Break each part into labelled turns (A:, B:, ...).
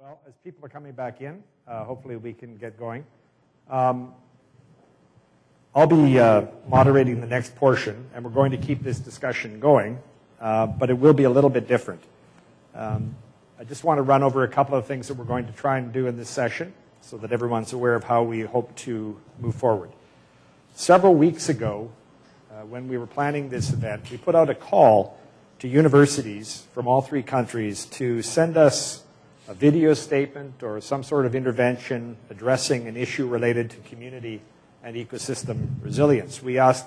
A: Well, as people are coming back in, hopefully we can get going. I'll be moderating the next portion, and we're going to keep this discussion going, but it will be a little bit different. I just want to run over a couple of things that we're going to try and do in this session so that everyone's aware of how we hope to move forward. Several weeks ago, when we were planning this event, we put out a call to universities from all three countries to send us a video statement or some sort of intervention addressing an issue related to community and ecosystem resilience. We asked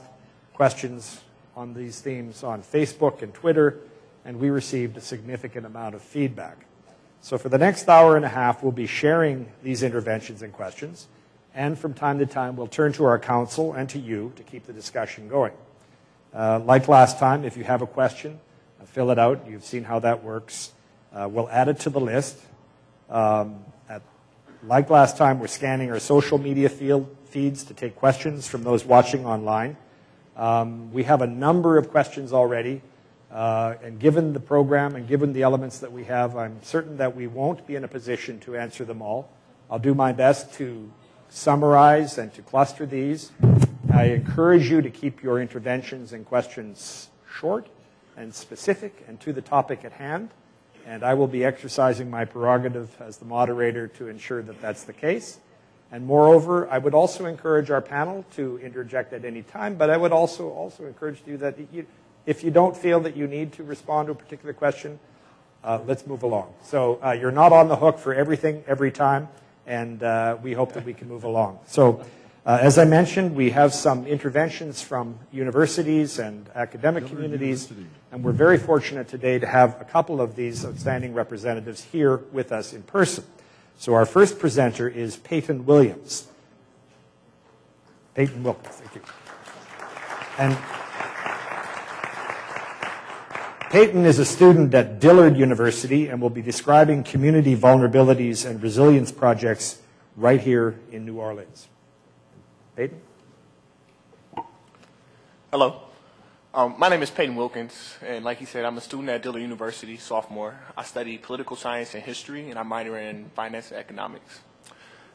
A: questions on these themes on Facebook and Twitter, and we received a significant amount of feedback. So for the next hour and a half, we'll be sharing these interventions and questions, and from time to time, we'll turn to our council and to you to keep the discussion going. Like last time, if you have a question, fill it out. You've seen how that works. We'll add it to the list. Like last time, we're scanning our social media feeds to take questions from those watching online. We have a number of questions already, and given the program and given the elements that we have, I'm certain that we won't be in a position to answer them all. I'll do my best to summarize and to cluster these. I encourage you to keep your interventions and questions short and specific and to the topic at hand. And I will be exercising my prerogative as the moderator to ensure that that's the case. And moreover, I would also encourage our panel to interject at any time, but I would also encourage you that if you don't feel that you need to respond to a particular question, let's move along. So you're not on the hook for everything every time, and we hope that we can move along. So as I mentioned, we have some interventions from universities and academic communities, and we're very fortunate today to have a couple of these outstanding representatives here with us in person. So our first presenter is Payton Williams. Payton Wilkins, thank you. And Payton is a student at Dillard University and will be describing community vulnerabilities and resilience projects right here in New Orleans. Payton?
B: Hello. My name is Payton Wilkins, and like he said, I'm a student at Dillard University, sophomore. I study political science and history, and I minor in finance and economics.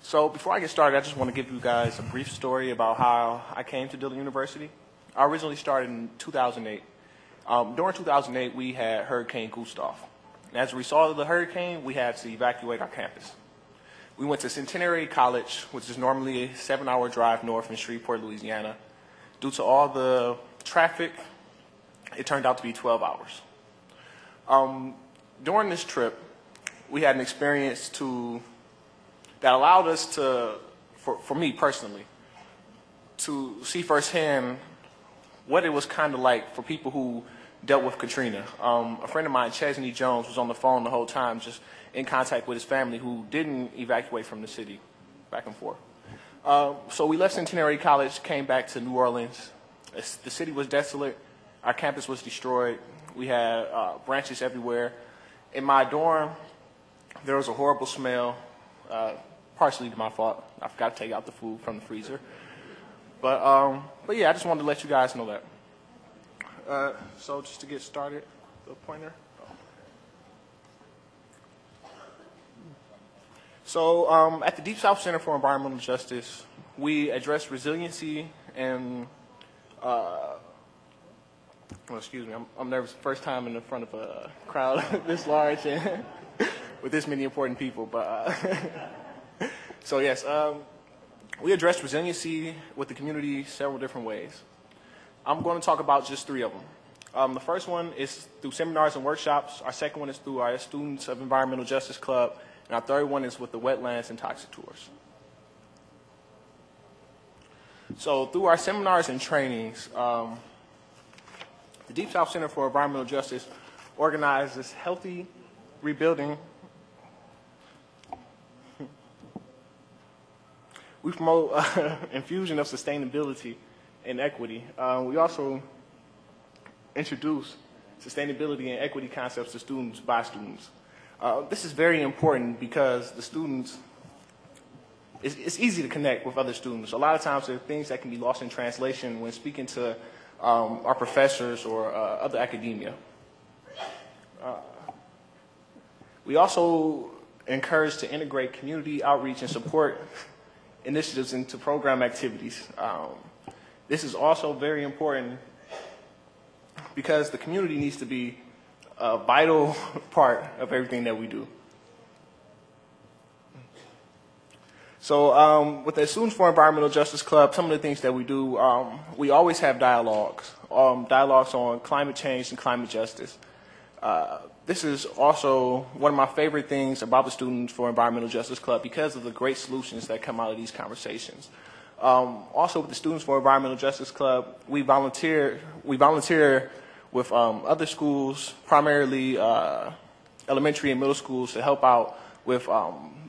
B: So before I get started, I just want to give you guys a brief story about how I came to Dillard University. I originally started in 2008. During 2008, we had Hurricane Gustav. And as a result of the hurricane, we had to evacuate our campus. We went to Centenary College, which is normally a 7-hour drive north in Shreveport, Louisiana. Due to all the traffic, it turned out to be 12 hours. During this trip, we had an experience that allowed us to, for me personally, to see firsthand what it was kind of like for people who dealt with Katrina. A friend of mine, Chesney Jones, was on the phone the whole time, just in contact with his family who didn't evacuate from the city, back and forth. So we left Centenary College, came back to New Orleans. The city was desolate. Our campus was destroyed. We had branches everywhere. In my dorm, there was a horrible smell, partially to my fault. I forgot to take out the food from the freezer. But yeah, I just wanted to let you guys know that. So just to get started, the pointer. So at the Deep South Center for Environmental Justice, we address resiliency and, well, excuse me, I'm nervous. First time in the front of a crowd this large and with this many important people. But so yes, we address resiliency with the community several different ways. I'm going to talk about just 3 of them. The first one is through seminars and workshops. Our second one is through our Students of Environmental Justice Club. And our third one is with the wetlands and toxic tours. So through our seminars and trainings, the Deep South Center for Environmental Justice organizes healthy rebuilding. We promote infusion of sustainability and equity. We also introduce sustainability and equity concepts to students by students. This is very important because the students, it's easy to connect with other students. A lot of times there are things that can be lost in translation when speaking to our professors or other academia. We also encouraged to integrate community outreach and support initiatives into program activities. This is also very important because the community needs to be a vital part of everything that we do. So with the Students for Environmental Justice Club, some of the things that we do, we always have dialogues on climate change and climate justice. This is also one of my favorite things about the Students for Environmental Justice Club because of the great solutions that come out of these conversations. Also with the Students for Environmental Justice Club, we volunteer with other schools, primarily elementary and middle schools, to help out with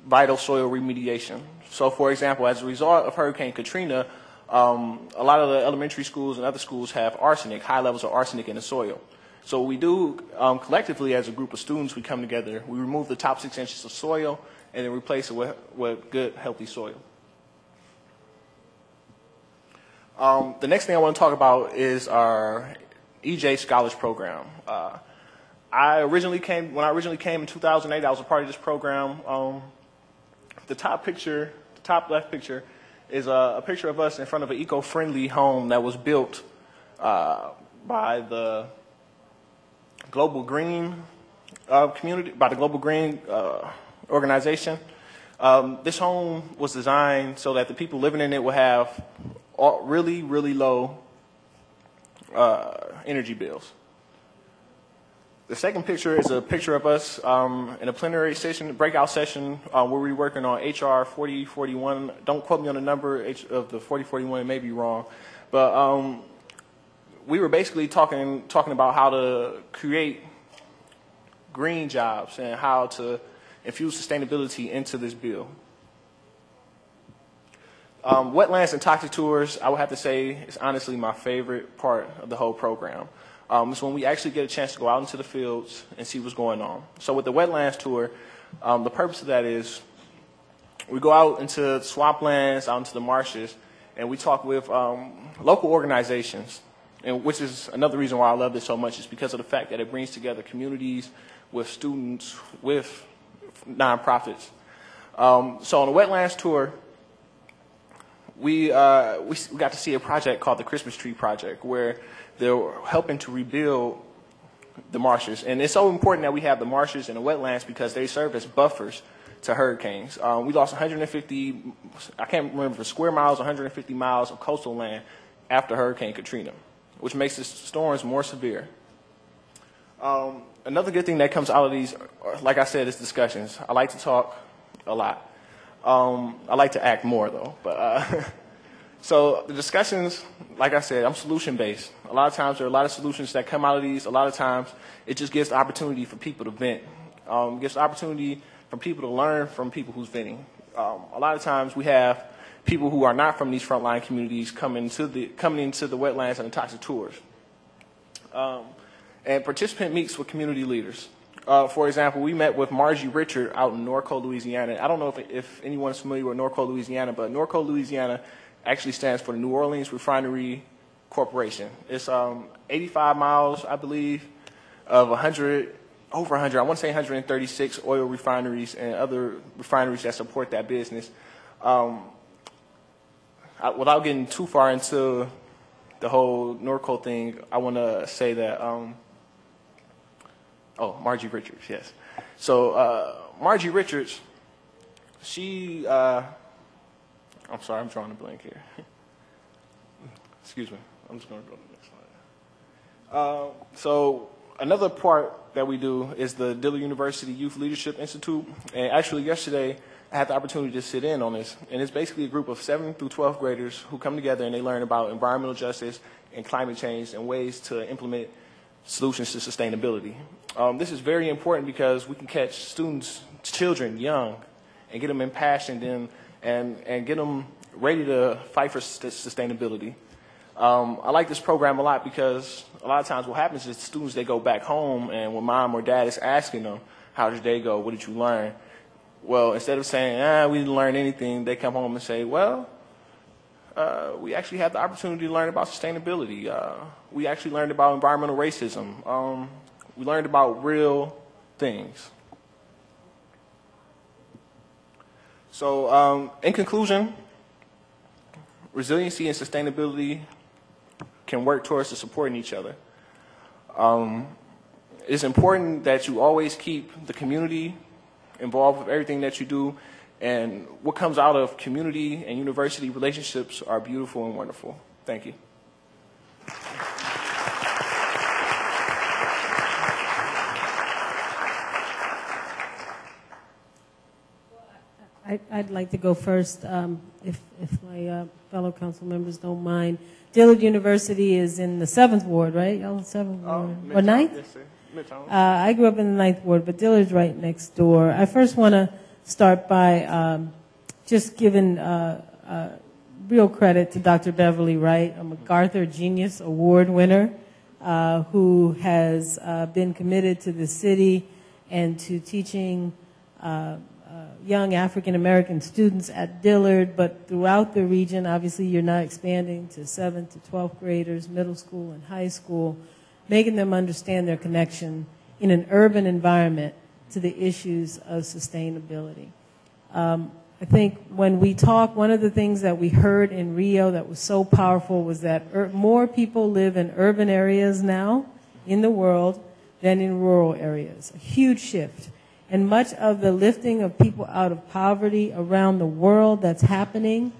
B: vital soil remediation. So for example, as a result of Hurricane Katrina, a lot of the elementary schools and other schools have arsenic, high levels of arsenic in the soil. So what we do collectively as a group of students, we come together, we remove the top 6 inches of soil and then replace it with good, healthy soil. The next thing I want to talk about is our EJ Scholars Program. When I originally came in 2008, I was a part of this program. The top left picture is a picture of us in front of an eco-friendly home that was built by the Global Green community, by the Global Green organization. This home was designed so that the people living in it would have really, really low energy bills. The second picture is a picture of us in a plenary session, breakout session, where we were working on HR 4041. Don't quote me on the number of the 4041, it may be wrong. But we were basically talking about how to create green jobs and how to infuse sustainability into this bill. Wetlands and toxic tours, I would have to say, is honestly my favorite part of the whole program. It's when we actually get a chance to go out into the fields and see what's going on. So with the wetlands tour, the purpose of that is we go out into swamplands, out into the marshes, and we talk with local organizations, and which is another reason why I love this so much, is because of the fact that it brings together communities with students, with nonprofits. So on the wetlands tour, we got to see a project called the Christmas Tree Project, where they're helping to rebuild the marshes. And it's so important that we have the marshes and the wetlands because they serve as buffers to hurricanes. We lost 150, I can't remember, square miles, 150 miles of coastal land after Hurricane Katrina, which makes the storms more severe. Another good thing that comes out of these, like I said, is discussions. I like to talk a lot. I like to act more, though. But so the discussions, like I said, I'm solution-based. A lot of times there are a lot of solutions that come out of these. A lot of times it just gives the opportunity for people to vent. It gives the opportunity for people to learn from people who's venting. A lot of times we have people who are not from these frontline communities coming into the wetlands and the toxic tours. And participant meets with community leaders. For example, we met with Margie Richard out in Norco, Louisiana. I don't know if anyone is familiar with Norco, Louisiana, but Norco, Louisiana actually stands for the New Orleans Refinery Corporation. It's 85 miles, I believe, of over 100, I want to say 136 oil refineries and other refineries that support that business. Without getting too far into the whole Norco thing, I want to say that, Margie Richards, yes. So Margie Richards, she, I'm sorry, I'm drawing a blank here. Excuse me, I'm just going to go to the next slide. So another part that we do is the Dillard University Youth Leadership Institute. And actually yesterday, I had the opportunity to sit in on this. And it's basically a group of 7th through 12th graders who come together and they learn about environmental justice and climate change and ways to implement solutions to sustainability. This is very important because we can catch students, children, young, and get them impassioned and get them ready to fight for sustainability. I like this program a lot because a lot of times what happens is students, they go back home and when mom or dad is asking them, how did your day go? What did you learn? Well, instead of saying, we didn't learn anything, they come home and say, well, we actually had the opportunity to learn about sustainability. We actually learned about environmental racism. We learned about real things. So in conclusion, resiliency and sustainability can work towards supporting each other. It's important that you always keep the community involved with everything that you do, and what comes out of community and university relationships are beautiful and wonderful. Thank you.
C: I'd like to go first, if my fellow council members don't mind. Dillard University is in the 7th Ward, right? Y'all 7th Ward? Or 9th?
B: Yes, sir. Midtown.
C: I grew up in the 9th Ward, but Dillard's right next door. I first want to start by just giving real credit to Dr. Beverly Wright, a MacArthur Genius Award winner, who has been committed to the city and to teaching young African-American students at Dillard, but throughout the region. Obviously, you're now expanding to 7th to 12th graders, middle school and high school, making them understand their connection in an urban environment to the issues of sustainability. I think when we talk, one of the things that we heard in Rio that was so powerful was that more people live in urban areas now in the world than in rural areas. A huge shift. And much of the lifting of people out of poverty around the world that's happening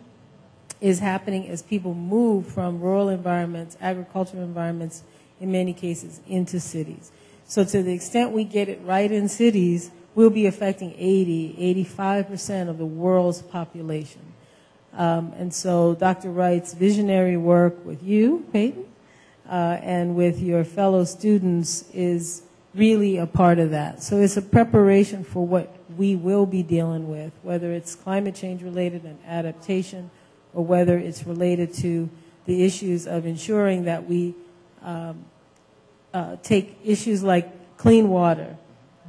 C: is happening as people move from rural environments, agricultural environments, in many cases, into cities. So to the extent we get it right in cities, we'll be affecting 85% of the world's population. And so Dr. Wright's visionary work with you, Payton, and with your fellow students is really a part of that. So it's a preparation for what we will be dealing with, whether it's climate change related and adaptation, or whether it's related to the issues of ensuring that we take issues like clean water,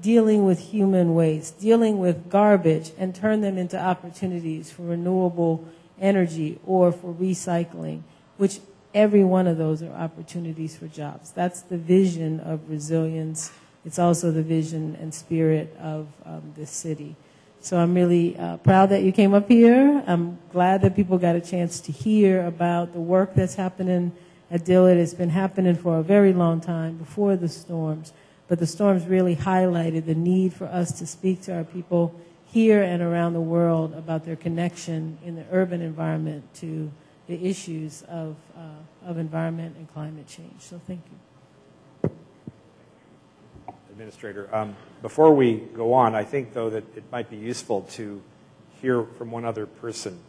C: dealing with human waste, dealing with garbage, and turn them into opportunities for renewable energy or for recycling, which every one of those are opportunities for jobs. That's the vision of resilience. It's also the vision and spirit of this city. So I'm really proud that you came up here. I'm glad that people got a chance to hear about the work that's happening at Dillard. It's been happening for a very long time, before the storms. But the storms really highlighted the need for us to speak to our people here and around the world about their connection in the urban environment to the issues of environment and climate change. So thank you.
A: Administrator, before we go on, I think, though, that it might be useful to hear from one other person.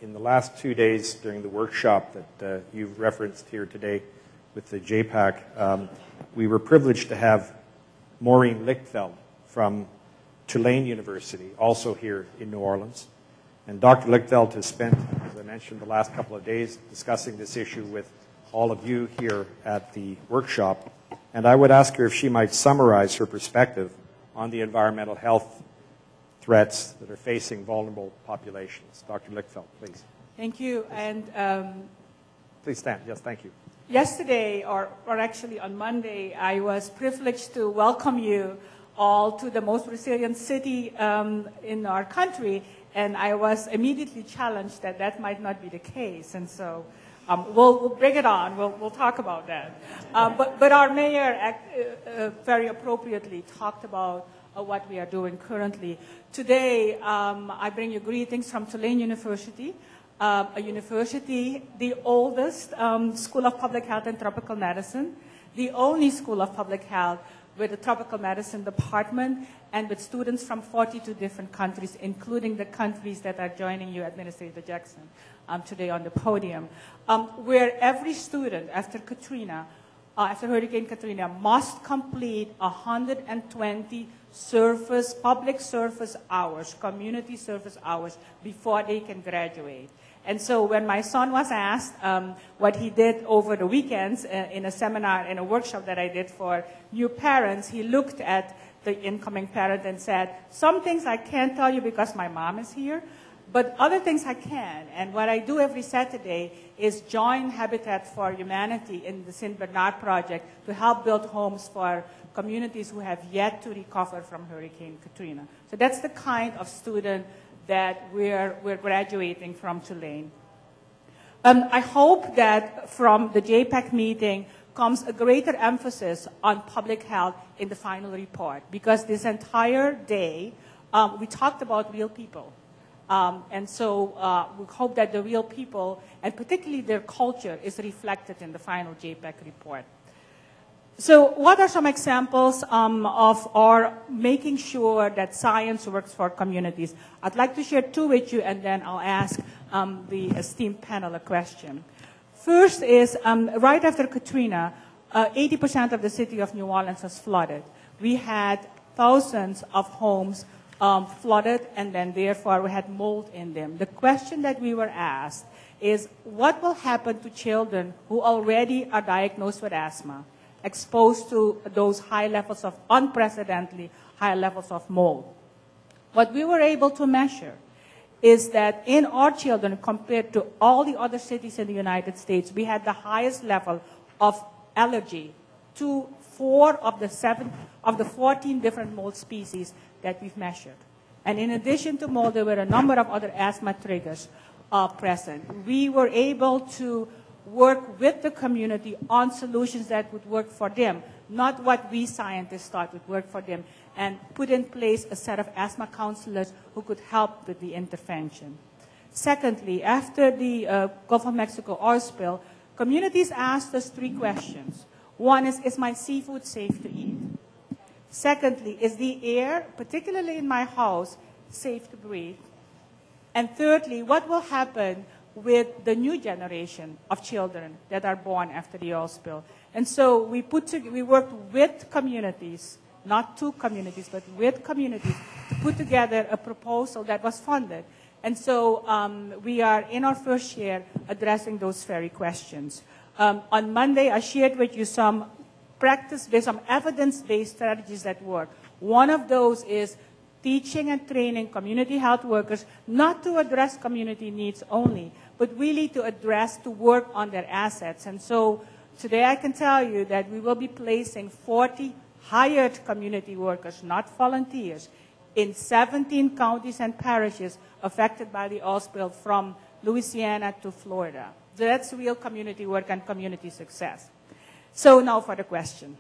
A: In the last 2 days during the workshop that you've referenced here today with the JPAC, we were privileged to have Maureen Lichtfeld from Tulane University, also here in New Orleans. And Dr. Lichtfeld has spent, as I mentioned, the last couple of days discussing this issue with all of you here at the workshop. And I would ask her if she might summarize her perspective on the environmental health threats that are facing vulnerable populations. Dr. Lichtfeld, please.
D: Thank you. And
A: please stand. Yes, thank you.
D: yesterday, or actually on Monday, I was privileged to welcome you all to the most resilient city in our country. And I was immediately challenged that that might not be the case. And so we'll bring it on. We'll talk about that. But our mayor very appropriately talked about what we are doing currently. Today, I bring you greetings from Tulane University, a university, the oldest school of public health and tropical medicine, the only school of public health with a tropical medicine department, and with students from 42 different countries, including the countries that are joining you, Administrator Jackson, today on the podium, where every student after Hurricane Katrina, must complete 120 public service hours, community service hours, before they can graduate. And so when my son was asked what he did over the weekends in a seminar, in a workshop that I did for new parents, he looked at the incoming parent and said, some things I can't tell you because my mom is here, but other things I can. And what I do every Saturday is join Habitat for Humanity in the St. Bernard Project to help build homes for communities who have yet to recover from Hurricane Katrina. So that's the kind of student that we're graduating from Tulane. I hope that from the JPAC meeting comes a greater emphasis on public health in the final report, because this entire day we talked about real people. And so we hope that the real people, and particularly their culture, is reflected in the final JPAC report. So what are some examples of our making sure that science works for communities? I'd like to share two with you, and then I'll ask the esteemed panel a question. First is, right after Katrina, 80% of the city of New Orleans was flooded. We had thousands of homes flooded, and then therefore we had mold in them. The question that we were asked is, what will happen to children who already are diagnosed with asthma, exposed to those high levels of unprecedentedly high levels of mold? What we were able to measure is that in our children, compared to all the other cities in the United States, we had the highest level of allergy to 4 of the 14 different mold species that we've measured. And in addition to mold, there were a number of other asthma triggers present. We were able to work with the community on solutions that would work for them, not what we scientists thought would work for them, and put in place a set of asthma counselors who could help with the intervention. Secondly, after the Gulf of Mexico oil spill, communities asked us 3 questions. One is my seafood safe to eat? Secondly, is the air, particularly in my house, safe to breathe? And thirdly, what will happen with the new generation of children that are born after the oil spill? And so we worked with communities, not to communities, but with communities, to put together a proposal that was funded. And so we are, in our first year, addressing those very questions. On Monday, I shared with you some practice-based, some evidence-based strategies that work. One of those is teaching and training community health workers not to address community needs only, but really to work on their assets. And so today I can tell you that we will be placing 40 hired community workers, not volunteers, in 17 counties and parishes affected by the oil spill from Louisiana to Florida. So that's real community work and community success. So now for the question.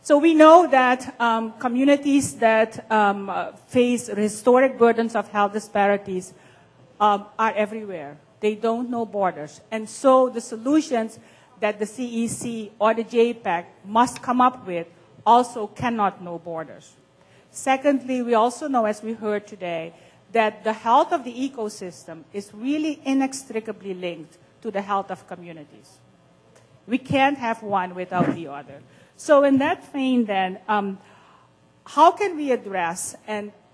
D: So we know that communities that face historic burdens of health disparities are everywhere. They don't know borders. And so the solutions that the CEC or the JPAC must come up with also cannot know borders. Secondly, we also know, as we heard today, that the health of the ecosystem is really inextricably linked to the health of communities. We can't have one without the other. So in that vein, then, how can we address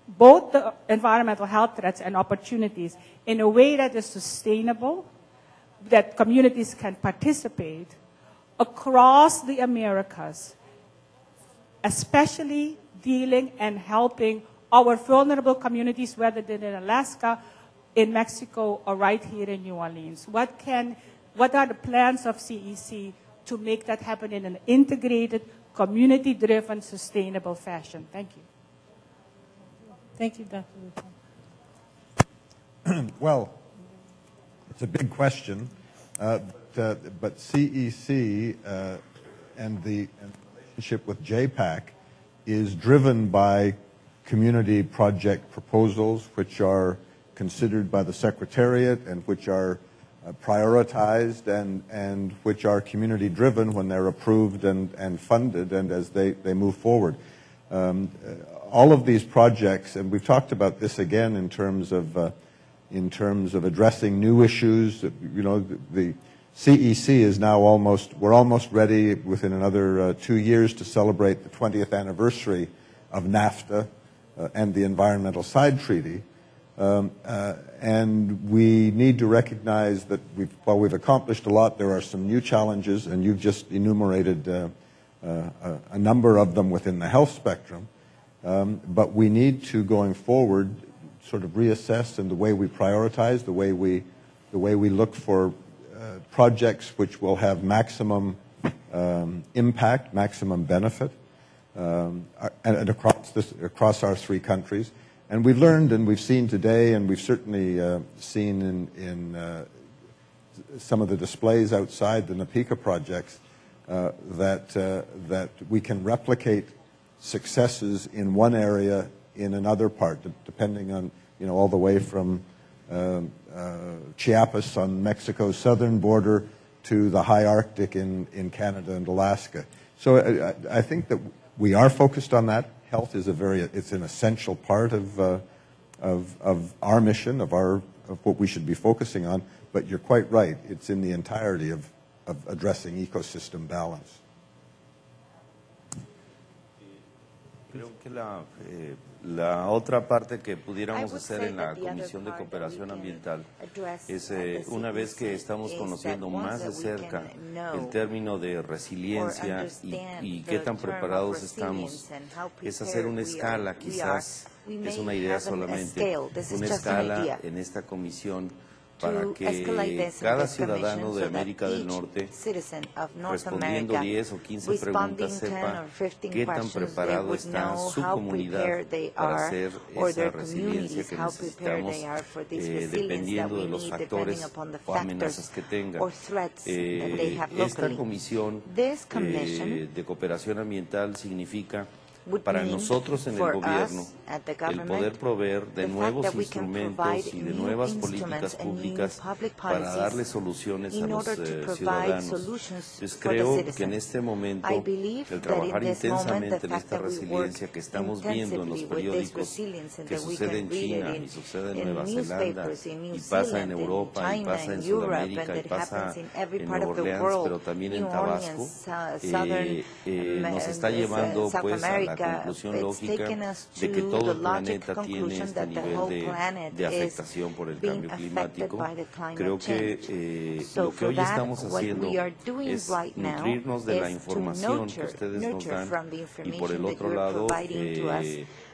D: both the environmental health threats and opportunities in a way that is sustainable, that communities can participate across the Americas, especially dealing and helping our vulnerable communities, whether they're in Alaska, in Mexico, or right here in New Orleans? What are the plans of CEC to make that happen in an integrated, community-driven, sustainable fashion? Thank you.
C: Thank you, Dr. Lujan.
E: Well, it's a big question, but CEC and the relationship with JPAC is driven by community project proposals, which are considered by the Secretariat and which are prioritized and which are community driven when they're approved and funded and as they move forward. All of these projects, and we've talked about this again in terms of addressing new issues. You know, the CEC is now we're almost ready within another 2 years to celebrate the 20th anniversary of NAFTA and the Environmental Side Treaty. And we need to recognize that while we've accomplished a lot, there are some new challenges, and you've just enumerated a number of them within the health spectrum. But we need to, going forward, sort of reassess in the way we prioritize, the way we look for projects which will have maximum impact, maximum benefit, and across our 3 countries. And we learned, and we've seen today, and we've certainly seen in some of the displays outside the NAPICA projects, that we can replicate successes in one area in another part, depending on, all the way from Chiapas on Mexico's southern border to the high Arctic in Canada and Alaska. So I think that we are focused on that. Health is it's an essential part of our mission, of what we should be focusing on. But you're quite right; it's in the entirety of addressing ecosystem balance.
F: Creo que la otra parte que pudiéramos hacer en la Comisión de Cooperación Ambiental es, una vez que estamos conociendo más de cerca el término de resiliencia y qué tan preparados estamos, es hacer una escala, quizás es una idea solamente, una escala en esta comisión para que cada ciudadano de América del Norte, respondiendo 10 o 15 preguntas, sepa qué tan preparado está su comunidad para hacer esa resiliencia que necesitamos, dependiendo de los factores o amenazas que tenga. Esta comisión de cooperación ambiental significa, para nosotros en el gobierno, el poder proveer de nuevos instrumentos y de nuevas políticas públicas para darle soluciones a los ciudadanos. Entonces creo que en este momento el trabajar intensamente en esta resiliencia que estamos viendo en los periódicos, que sucede en China y sucede en Nueva Zelanda y pasa en Europa y pasa en Sudamérica y pasa en Nueva Orleans, pero también en Tabasco, nos está llevando pues a la conclusión lógica de que todo el planeta tiene este nivel de afectación por el cambio climático. Creo que lo que hoy estamos haciendo es nutrirnos de la información que ustedes nos dan y por el otro lado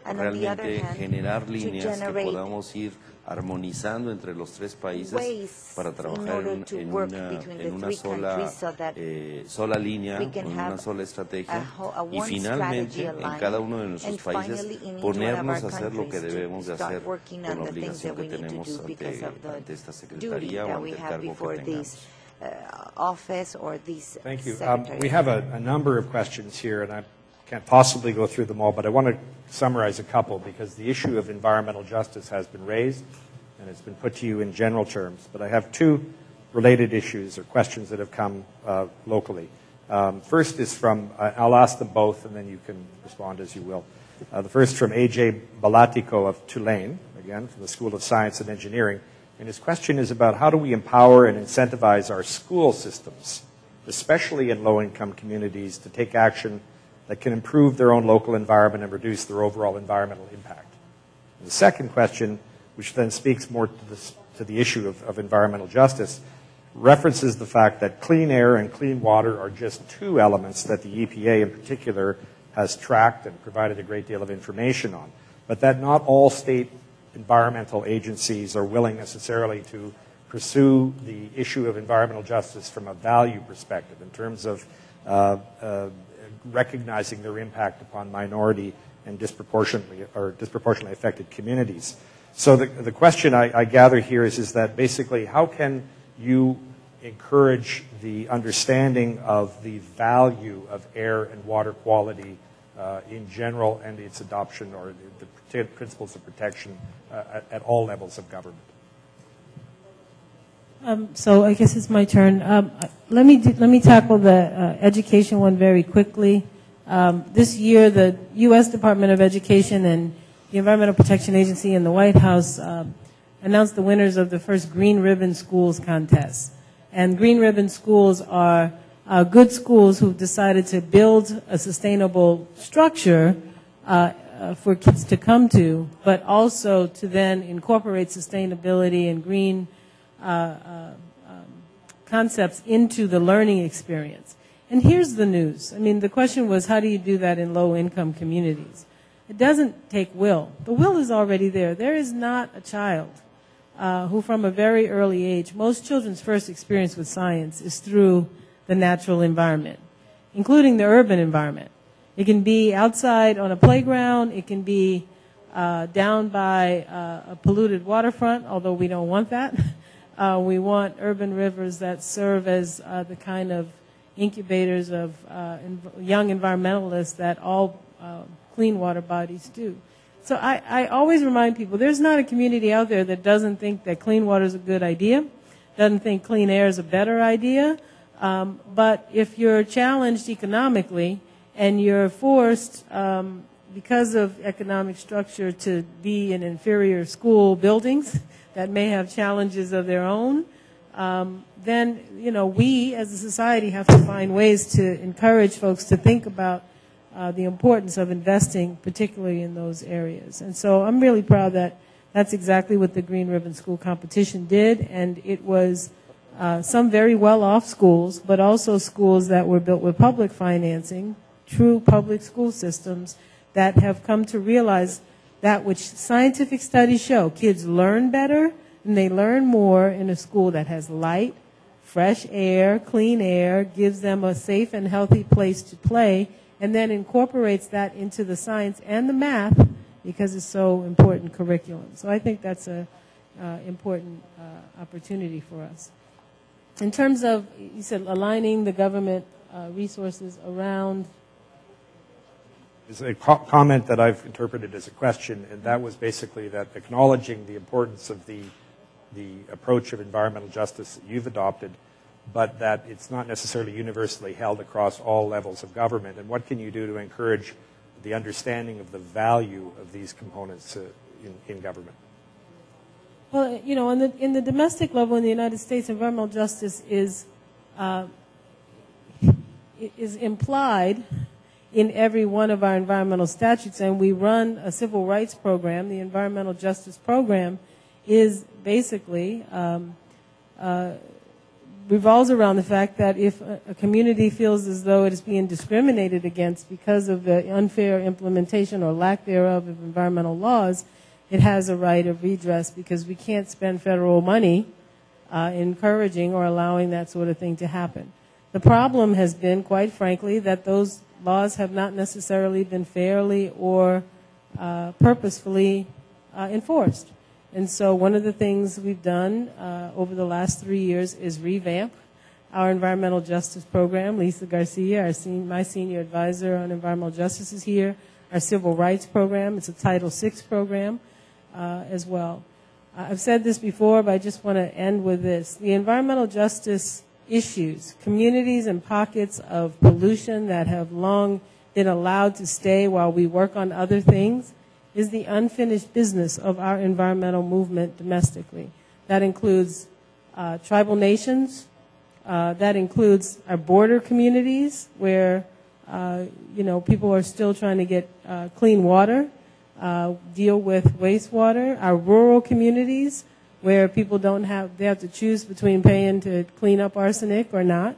F: realmente generar líneas que podamos ir armonizando entre los tres países para trabajar en una sola línea, en una sola estrategia y finalmente en cada uno de nuestros países ponernos a hacer lo que debemos de hacer con la obligación que tenemos ante esta Secretaría o ante el cargo que tengamos.
A: Thank you. We have a number of questions here, and I can't possibly go through them all, but I want to summarize a couple because the issue of environmental justice has been raised and it's been put to you in general terms. But I have two related issues or questions that have come locally. First is from, I'll ask them both and then you can respond as you will. The first from A.J. Balatico of Tulane, again, from the School of Science and Engineering. And his question is about how do we empower and incentivize our school systems, especially in low-income communities, to take action that can improve their own local environment and reduce their overall environmental impact. And the second question, which then speaks more to the issue of environmental justice, references the fact that clean air and clean water are just two elements that the EPA in particular has tracked and provided a great deal of information on, but that not all state environmental agencies are willing necessarily to pursue the issue of environmental justice from a value perspective in terms of recognizing their impact upon minority and disproportionately affected communities. So the question I gather here is that basically how can you encourage the understanding of the value of air and water quality in general and its adoption or the principles of protection at all levels of government?
C: So I guess it's my turn. Let me tackle the education one very quickly. This year, the U.S. Department of Education and the Environmental Protection Agency and the White House announced the winners of the first Green Ribbon Schools contest. And Green Ribbon Schools are good schools who've decided to build a sustainable structure for kids to come to, but also to then incorporate sustainability and green concepts into the learning experience. And here's the news. I mean, the question was, how do you do that in low-income communities? It doesn't take will. The will is already there. There is not a child who, from a very early age, most children's first experience with science is through the natural environment, including the urban environment. It can be outside on a playground. It can be down by a polluted waterfront, although we don't want that. We want urban rivers that serve as the kind of incubators of young environmentalists that all clean water bodies do. So I always remind people, there's not a community out there that doesn't think that clean water is a good idea, doesn't think clean air is a better idea. But if you're challenged economically and you're forced, because of economic structure, to be in inferior school buildings that may have challenges of their own, then, you know, we as a society have to find ways to encourage folks to think about the importance of investing, particularly in those areas. And so I'm really proud that that's exactly what the Green Ribbon School Competition did, and it was some very well-off schools, but also schools that were built with public financing, true public school systems that have come to realize that which scientific studies show. Kids learn better and they learn more in a school that has light, fresh air, clean air, gives them a safe and healthy place to play, and then incorporates that into the science and the math because it's so important curriculum. So I think that's an important opportunity for us. In terms of, you said, aligning the government resources around.
A: It's a comment that I've interpreted as a question, and that was basically that acknowledging the importance of the approach of environmental justice that you've adopted, but that it's not necessarily universally held across all levels of government. And what can you do to encourage the understanding of the value of these components in government?
C: Well, you know, in the domestic level in the United States, environmental justice is implied in every one of our environmental statutes, and we run a civil rights program. The environmental justice program is basically revolves around the fact that if a community feels as though it is being discriminated against because of the unfair implementation or lack thereof of environmental laws, it has a right of redress, because we can't spend federal money encouraging or allowing that sort of thing to happen. The problem has been, quite frankly, that those laws have not necessarily been fairly or purposefully enforced. And so one of the things we've done over the last 3 years is revamp our environmental justice program. Lisa Garcia, my senior advisor on environmental justice, is here. Our civil rights program, it's a Title VI program as well. I've said this before, but I just want to end with this. The environmental justice issues, communities and pockets of pollution that have long been allowed to stay while we work on other things, is the unfinished business of our environmental movement domestically. That includes tribal nations, that includes our border communities where you know, people are still trying to get clean water, deal with wastewater, our rural communities where people they have to choose between paying to clean up arsenic or not,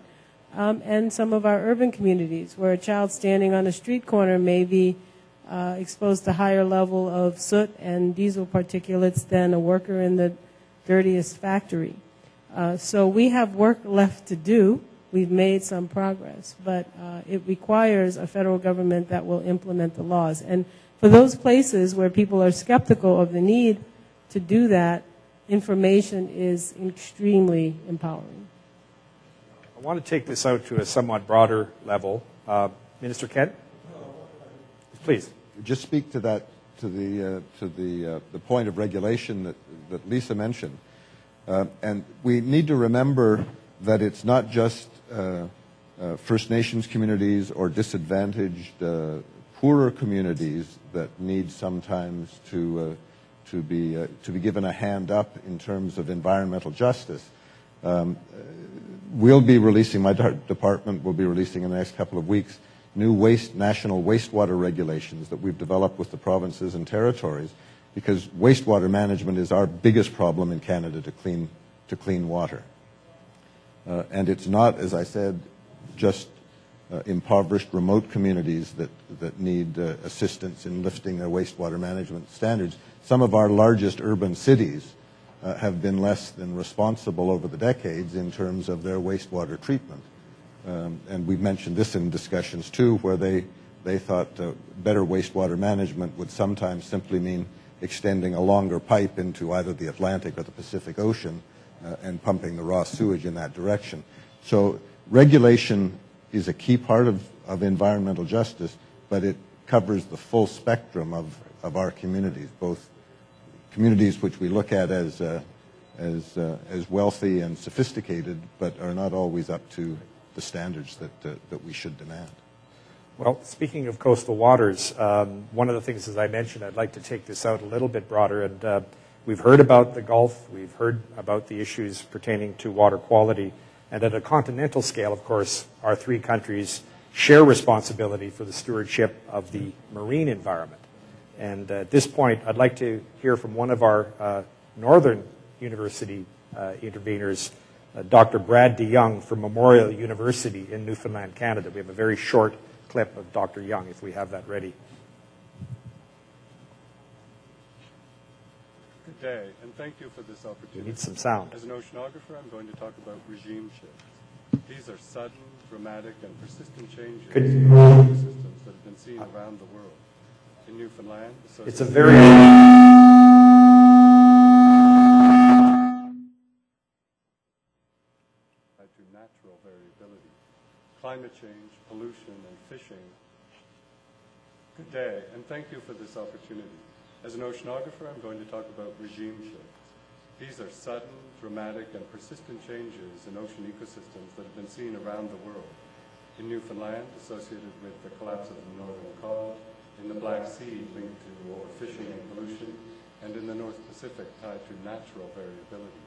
C: and some of our urban communities where a child standing on a street corner may be exposed to higher level of soot and diesel particulates than a worker in the dirtiest factory. So we have work left to do. We've made some progress, but it requires a federal government that will implement the laws. And for those places where people are skeptical of the need to do that, information is extremely empowering.
A: I want to take this out to a somewhat broader level. Minister Kent? Please.
E: Just speak to that, to the point of regulation that Lisa mentioned. And we need to remember that it's not just First Nations communities or disadvantaged, poorer communities that need sometimes to be given a hand up in terms of environmental justice. We'll be releasing, my department will be releasing in the next couple of weeks, new national wastewater regulations that we've developed with the provinces and territories, because wastewater management is our biggest problem in Canada to clean water. And it's not, as I said, just impoverished remote communities that need assistance in lifting their wastewater management standards. Some of our largest urban cities have been less than responsible over the decades in terms of their wastewater treatment. And we've mentioned this in discussions too, where they they thought better wastewater management would sometimes simply mean extending a longer pipe into either the Atlantic or the Pacific Ocean and pumping the raw sewage in that direction. So regulation is a key part of environmental justice, but it covers the full spectrum of our communities, both communities which we look at as wealthy and sophisticated, but are not always up to the standards that we should demand.
A: Well, speaking of coastal waters, one of the things, as I mentioned, I'd like to take this out a little bit broader. And we've heard about the Gulf. We've heard about the issues pertaining to water quality. And at a continental scale, of course, our three countries share responsibility for the stewardship of the marine environment. And at this point, I'd like to hear from one of our Northern University interveners, Dr. Brad DeYoung from Memorial University in Newfoundland, Canada. We have a very short clip of Dr. Young, if we have that ready.
G: Good day, and thank you for this opportunity.
A: We need some sound.
G: As an oceanographer, I'm going to talk about regime shifts. These are sudden, dramatic, and persistent changes in ecosystems that have been seen around the world. In Newfoundland,
A: it's a very...
G: to natural variability, climate change, pollution, and fishing. Good day, and thank you for this opportunity. As an oceanographer, I'm going to talk about regime shifts. These are sudden, dramatic, and persistent changes in ocean ecosystems that have been seen around the world. In Newfoundland, associated with the collapse of the Northern Cod, in the Black Sea linked to overfishing and pollution, and in the North Pacific tied to natural variability.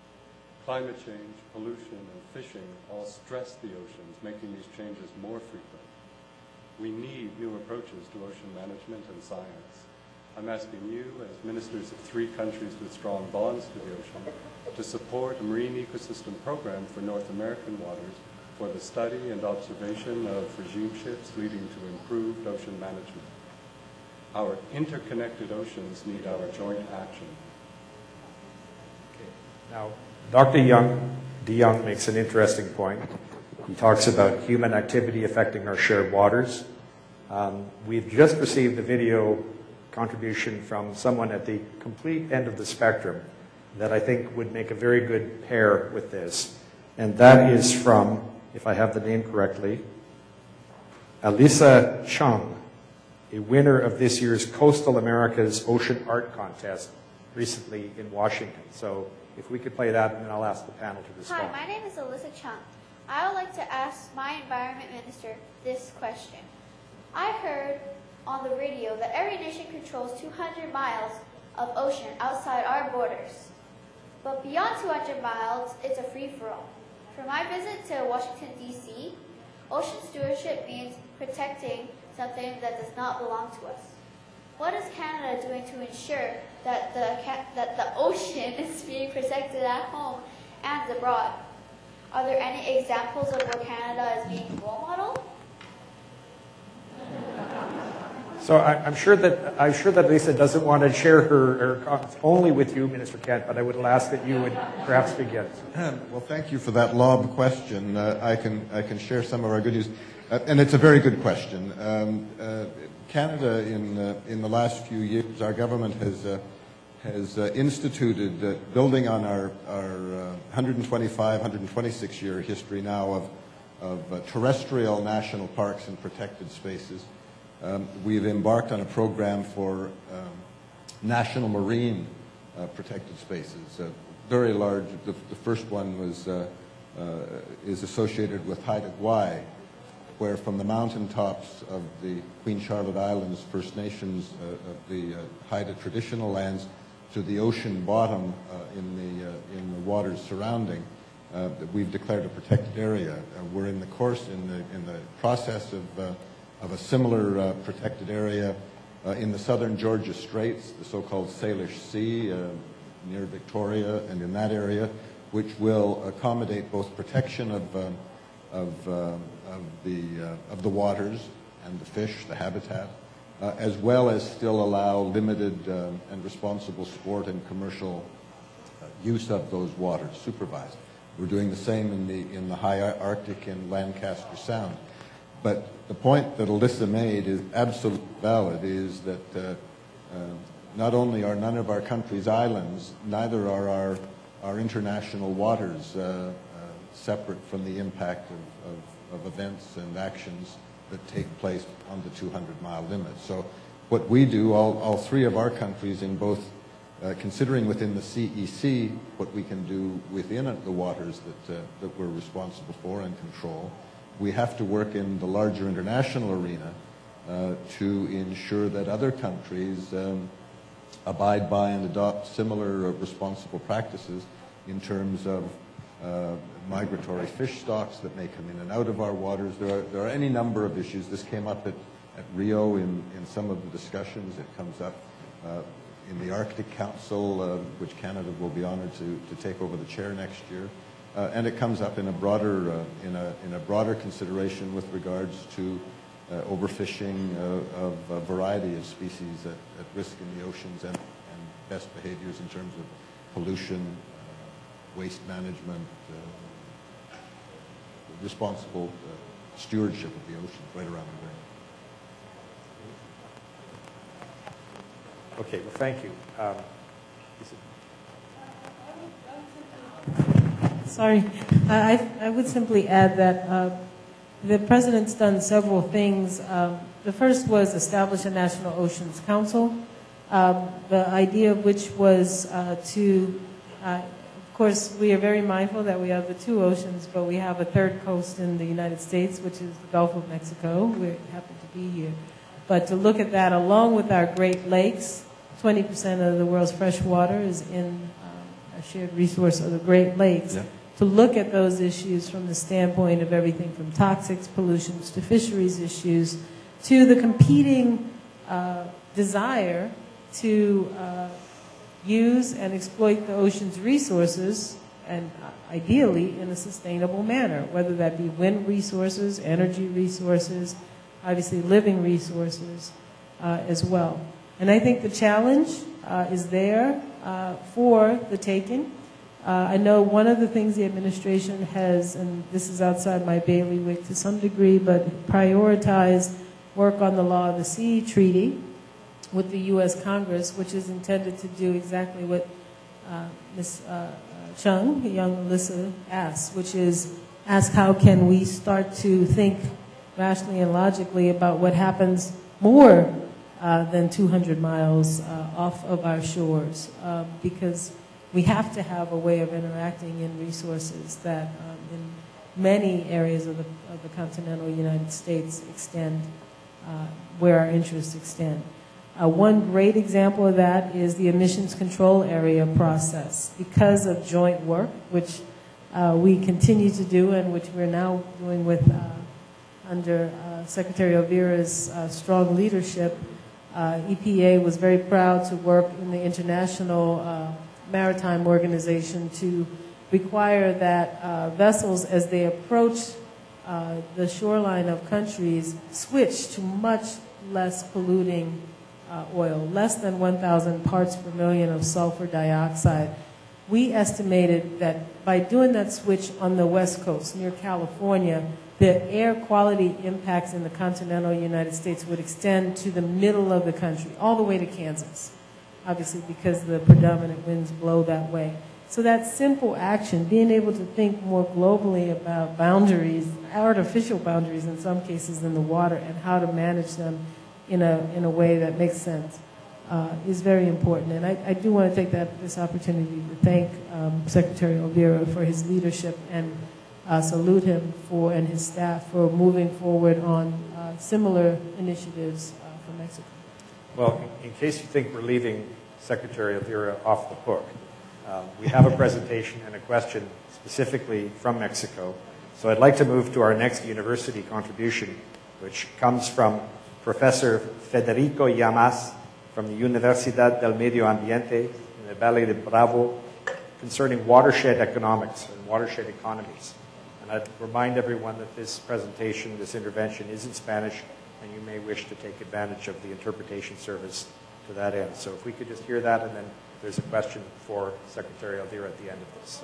G: Climate change, pollution, and fishing all stress the oceans, making these changes more frequent. We need new approaches to ocean management and science. I'm asking you, as ministers of three countries with strong bonds to the ocean, to support a marine ecosystem program for North American waters for the study and observation of regime shifts leading to improved ocean management. Our interconnected oceans need our joint action.
A: Now, Dr. DeYoung makes an interesting point. He talks about human activity affecting our shared waters. We've just received a video contribution from someone at the complete end of the spectrum that I think would make a very good pair with this. And that is from, if I have the name correctly, Alyssa Chung, a winner of this year's Coastal America's Ocean Art Contest recently in Washington. So if we could play that, and then I'll ask the panel to respond.
H: Hi, my name is Alyssa Chung. I would like to ask my Environment Minister this question. I heard on the radio that every nation controls 200 miles of ocean outside our borders. But beyond 200 miles, it's a free-for-all. For my visit to Washington, D.C., ocean stewardship means protecting something that does not belong to us. What is Canada doing to ensure that the ocean is being protected at home and abroad? Are there any examples of where Canada is being role model?
A: So I'm sure that Lisa doesn't want to share her comments only with you, Minister Kent, but I would ask that you would perhaps begin.
E: Well, thank you for that lob question. I can share some of our good news, and it's a very good question. Canada, in the last few years, our government has instituted, building on our 125, 126-year history now of terrestrial national parks and protected spaces. We've embarked on a program for national marine protected spaces, very large. The first one is associated with Haida Gwaii, where from the mountaintops of the Queen Charlotte Islands First Nations of the Haida traditional lands to the ocean bottom in the waters surrounding, we've declared a protected area. We're in the course, in the process of a similar protected area in the southern Georgia Straits, the so-called Salish Sea near Victoria, and in that area, which will accommodate both protection of the waters and the fish, the habitat, as well as still allow limited and responsible sport and commercial use of those waters, supervised. We're doing the same in the high Arctic in Lancaster Sound. But the point that Alyssa made is absolutely valid, is that not only are none of our countries islands, neither are our international waters separate from the impact of events and actions that take place on the 200-mile limit. So what we do, all three of our countries in both, considering within the CEC what we can do within the waters that we're responsible for and control, we have to work in the larger international arena to ensure that other countries abide by and adopt similar responsible practices in terms of migratory fish stocks that may come in and out of our waters. There are any number of issues. This came up at Rio in some of the discussions. It comes up in the Arctic Council, which Canada will be honored to take over the chair next year. And it comes up in a broader consideration with regards to overfishing of a variety of species at risk in the oceans and best behaviors in terms of pollution, waste management, responsible stewardship of the oceans right around the world.
A: Okay, well, thank you.
C: Sorry, I would simply add that the President's done several things. The first was establish a National Oceans Council, the idea of which was of course, we are very mindful that we have the two oceans, but we have a third coast in the United States, which is the Gulf of Mexico. We happen to be here. But to look at that along with our Great Lakes, 20% of the world's fresh water is in a shared resource of the Great Lakes. Yeah. To look at those issues from the standpoint of everything from toxics, pollutions, to fisheries issues, to the competing desire to use and exploit the ocean's resources, and ideally in a sustainable manner, whether that be wind resources, energy resources, obviously living resources as well. And I think the challenge is there for the taking. I know one of the things the administration has, and this is outside my bailiwick to some degree, but prioritized work on the Law of the Sea Treaty with the U.S. Congress, which is intended to do exactly what Ms. Chung, young Alyssa, asked, which is ask how can we start to think rationally and logically about what happens more than 200 miles off of our shores, because we have to have a way of interacting in resources that in many areas of the continental United States extend where our interests extend. One great example of that is the emissions control area process. Because of joint work, which we continue to do and which we're now doing with under Secretary Elvira's strong leadership, EPA was very proud to work in the International Maritime Organization to require that vessels, as they approach the shoreline of countries, switch to much less polluting oil, less than 1,000 parts per million of sulfur dioxide. We estimated that by doing that switch on the West Coast, near California, the air quality impacts in the continental United States would extend to the middle of the country, all the way to Kansas, obviously because the predominant winds blow that way. So that simple action, being able to think more globally about boundaries, artificial boundaries in some cases in the water, and how to manage them in a way that makes sense, is very important. And I do want to take this opportunity to thank Secretary Elvira for his leadership and salute him and his staff for moving forward on similar initiatives for Mexico.
A: Well, in case you think we're leaving Secretary Elvira off the hook, we have a presentation and a question specifically from Mexico. So I'd like to move to our next university contribution, which comes from Professor Federico Llamas from the Universidad del Medio Ambiente in the Valle de Bravo, concerning watershed economics and watershed economies. And I'd remind everyone that this presentation, this intervention, is in Spanish, and you may wish to take advantage of the interpretation service to that end. So if we could just hear that, and then there's a question for Secretary Elvira at the end of this.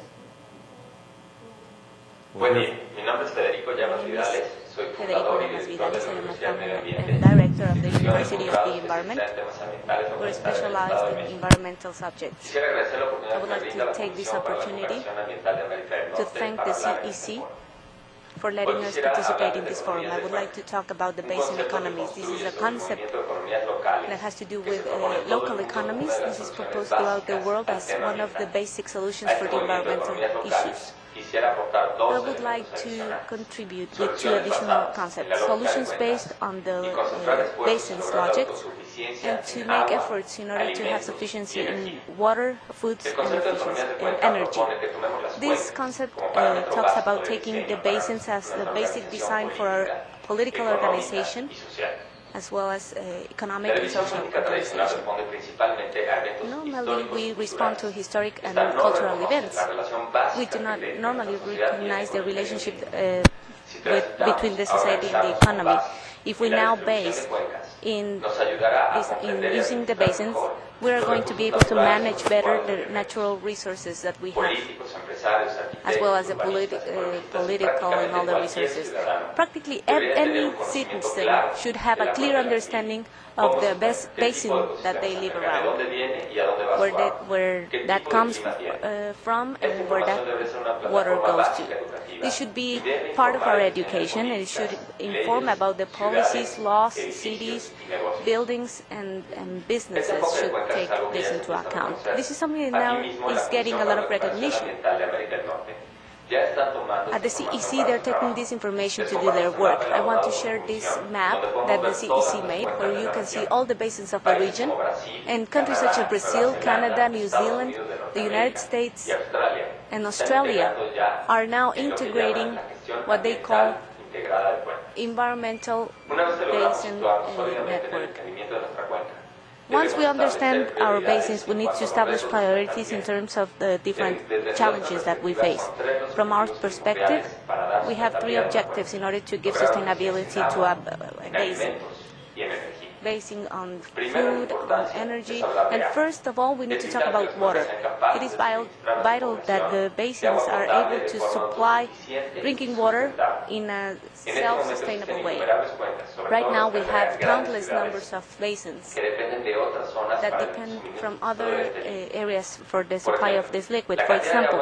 I: Buen día, mi nombre es Federico Llamas Vidales, Federico Vidal is the director of the University of the Environment. We're specialized in environmental subjects. I would like to take this opportunity to thank the CEC for letting us participate in this forum. I would like to talk about the basin economies. This is a concept that has to do with local economies. This is proposed throughout the world as one of the basic solutions for the environmental issues. I would like to contribute with two additional concepts: solutions based on the basin's logic, and to make efforts in order to have sufficiency in water, foods, and efficiency and energy. This concept talks about taking the basins as the basic design for our political organization, as well as economic and social organization. Normally, we respond to historic and cultural events. We do not normally recognize the relationship between the society and the economy. If we now base in using the basins, we are going to be able to manage better the natural resources that we have, as well as the political and other resources. Practically any citizen should have a clear understanding of the best basin that they live around, where that comes from and where that water goes to. This should be part of our education, and it should inform about the policies, laws, cities, buildings, and businesses should take this into account. This is something that now is getting a lot of recognition. At the CEC, they're taking this information to do their work. I want to share this map that the CEC made, where you can see all the basins of the region, and countries such as Brazil, Canada, New Zealand, the United States, and Australia are now integrating what they call environmental basin network. Once we understand our basins, we need to establish priorities in terms of the different challenges that we face. From our perspective, we have three objectives in order to give sustainability to a basin. Basing on food, on energy, and first of all, we need to talk about water. It is vital that the basins are able to supply drinking water in a self-sustainable way. Right now, we have countless numbers of basins that depend from other areas for the supply of this liquid. For example,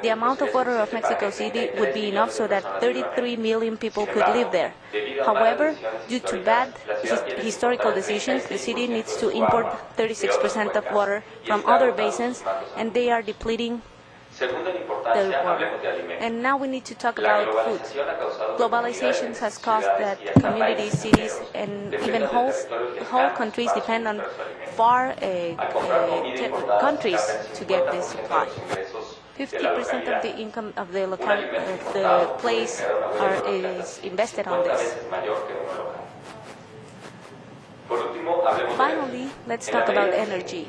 I: the amount of water of Mexico City would be enough so that 33 million people could live there. However, due to bad historical decisions, the city needs to import 36% of water from other basins, and they are depleting the water. And now we need to talk about food. Globalization has caused that communities, cities, and even whole countries depend on far countries to get this supply. 50% of the income of the place is invested on this. Finally, let's talk about energy.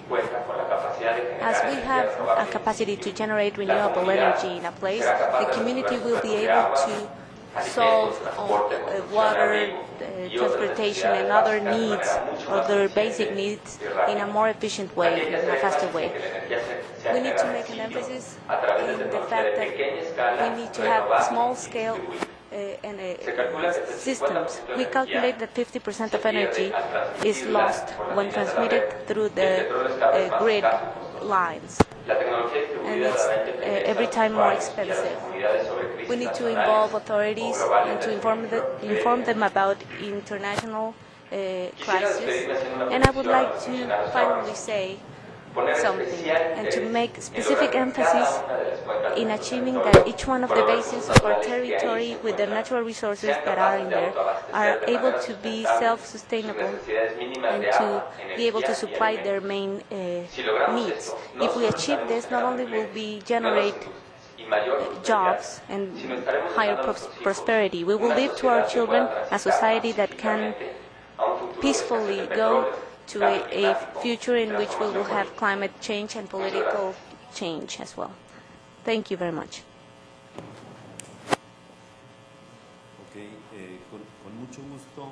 I: As we have a capacity to generate renewable energy in a place, the community will be able to solve water, transportation, and other needs, other basic needs, in a more efficient way, in a faster way. We need to make an emphasis in the fact that we need to have small-scale systems. We calculate that 50% of energy is lost when transmitted through the grid lines, and it's every time more expensive. We need to involve authorities and to inform them about international crisis. And I would like to finally say something and to make specific emphasis in achieving that each one of the basins of our territory with the natural resources that are in there are able to be self-sustainable and to be able to supply their main needs. If we achieve this, not only will we generate jobs and higher prosperity, we will leave to our children a society that can peacefully go to a future in which we will have climate change and political change as well. Thank you very much.
F: Okay, con mucho gusto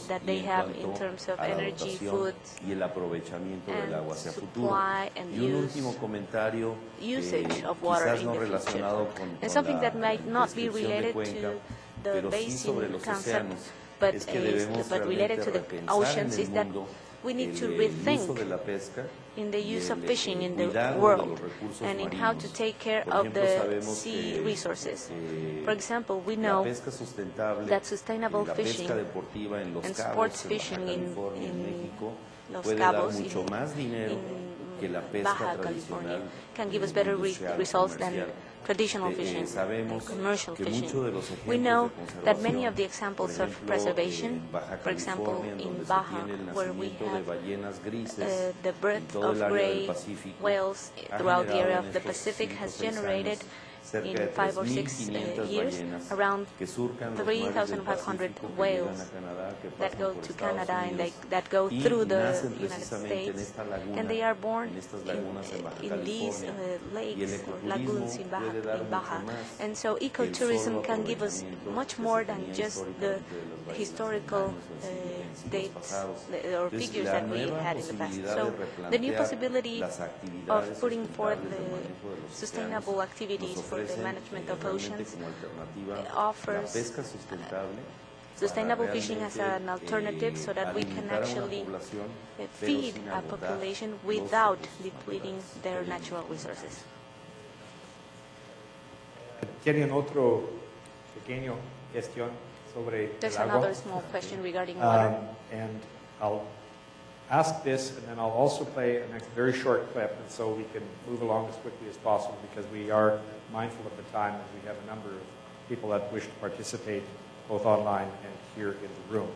I: that they have in terms of energy, food,
F: y el aprovechamiento del agua hacia futuro.
I: supply and
F: Y un último comentario
I: usage of water
F: quizás
I: in
F: no
I: the
F: relacionado
I: future.
F: con
I: And something
F: la
I: that might not be
F: descripción de
I: related
F: Cuenca,
I: to the
F: pero sí sobre
I: basin
F: los
I: concept,
F: océanos,
I: but,
F: es que debemos
I: but related to
F: realmente
I: the
F: repensar
I: oceans,
F: en
I: is
F: el
I: that
F: mundo
I: we need to
F: uso
I: rethink
F: de la pesca
I: in the use of fishing in the
F: cuidado de
I: world
F: los recursos
I: and in how to
F: marinos.
I: take care
F: Por
I: of
F: ejemplo,
I: the
F: sabemos
I: sea
F: que,
I: resources. For example, we
F: la
I: know
F: pesca sustentable,
I: that sustainable
F: la
I: fishing
F: pesca deportiva en Los
I: and
F: Cabos,
I: sports
F: en Baja
I: fishing
F: California, en México,
I: Los
F: puede
I: Cabos,
F: dar mucho más dinero que la pesca
I: Baja
F: tradicional,
I: California, can give us better
F: industrial,
I: results than
F: comercial.
I: traditional fishing and
F: Sabemos
I: commercial
F: que
I: fishing.
F: muchos de los
I: We
F: ejemplos
I: know
F: de
I: that many
F: conservación,
I: of the examples
F: por
I: of
F: ejemplo,
I: preservation,
F: en Baja
I: for example,
F: California, en
I: in
F: donde se
I: Baja,
F: tiene el
I: where we
F: nacimiento de
I: have
F: ballenas grises,
I: the
F: en
I: birth
F: todo el
I: of
F: área del
I: gray
F: Pacífico,
I: whales
F: ha
I: throughout the
F: generado
I: area
F: en
I: of the
F: estos
I: Pacific
F: 5 o
I: has
F: 6
I: generated
F: cerca
I: in
F: de
I: 5 or 6
F: 3,500
I: years
F: ballenas
I: around
F: que surcan los mares del
I: 3,500
F: Pacífico, que
I: whales
F: llegan a Canadá, que
I: that
F: pasan
I: go
F: por
I: to
F: Estados
I: Canada and
F: Unidos,
I: that go
F: y
I: through the
F: nacen
I: United
F: precisamente en
I: States,
F: esta laguna,
I: and they are born
F: en estas lagunas en Baja
I: in these
F: California. Y el
I: lakes or lagoons
F: ecoturismo
I: in
F: puede dar mucho
I: Baja.
F: más
I: And so
F: que el
I: ecotourism
F: solo
I: can give us
F: aprovechamiento
I: much
F: que
I: more
F: se
I: than
F: tenía
I: just the
F: históricamente de las ballenas
I: historical
F: en siglos
I: dates
F: pasados.
I: or
F: Entonces,
I: figures
F: la
I: that we
F: nueva
I: had in the past.
F: posibilidad
I: So
F: de
I: the new
F: replantear
I: possibility
F: las
I: of
F: actividades
I: putting forth
F: sustentables del
I: the
F: manejo de los
I: sustainable
F: océanos
I: activities
F: nos
I: for the
F: ofrecen,
I: management of
F: realmente
I: oceans
F: como alternativa
I: offers
F: la pesca sustentable
I: sustainable
F: para
I: fishing as
F: realmente,
I: an alternative so that we can
F: alimentar a una
I: actually
F: población, pero
I: feed
F: sin
I: a
F: agotar
I: population
F: los
I: without
F: recursos
I: depleting
F: naturales
I: their
F: que hay en
I: natural
F: nuestro país.
I: resources.
A: ¿Tienen otro pequeño cuestión sobre
I: There's
A: el agua?
I: another small question regarding water.
A: And I'll ask this, and then I'll also play a next very short clip, and so we can move along as quickly as possible because we are mindful of the time and we have a number of people that wish to participate both online and here in the room.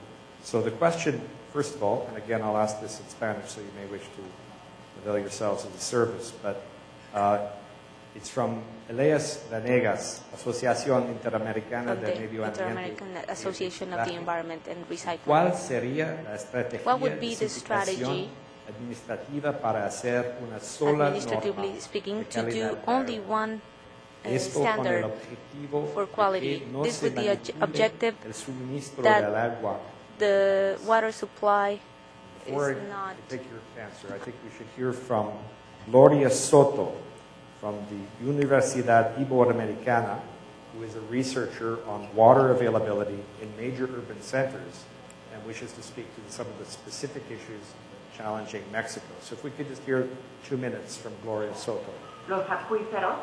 A: So the question, first of all, and again I'll ask this in Spanish so you may wish to avail yourselves of the service, but it's from Elias Vanegas, Asociación Interamericana
I: From
A: del
I: the
A: Medio Ambiente.
I: Inter-American Association of the Environment and Recycling.
A: ¿Cuál sería la estrategia
I: What would
A: de
I: be the strategy
A: administrativa para hacer una sola
I: administratively
A: norma
I: speaking,
A: de
I: to do
A: calidad
I: only
A: del agua?
I: one
A: Esto con el
I: standard
A: objetivo
I: for
A: de
I: quality?
A: que no
I: This
A: se
I: with the
A: manipule
I: objective
A: el suministro
I: that
A: del agua.
I: the water supply
A: Before
I: is
A: I
I: not
A: take your answer, I think we should hear from Gloria Soto from the Universidad Iberoamericana, who is a researcher on water availability in major urban centers and wishes to speak to some of the specific issues challenging Mexico. So if we could just hear 2 minutes from Gloria Soto.
J: Los acuíferos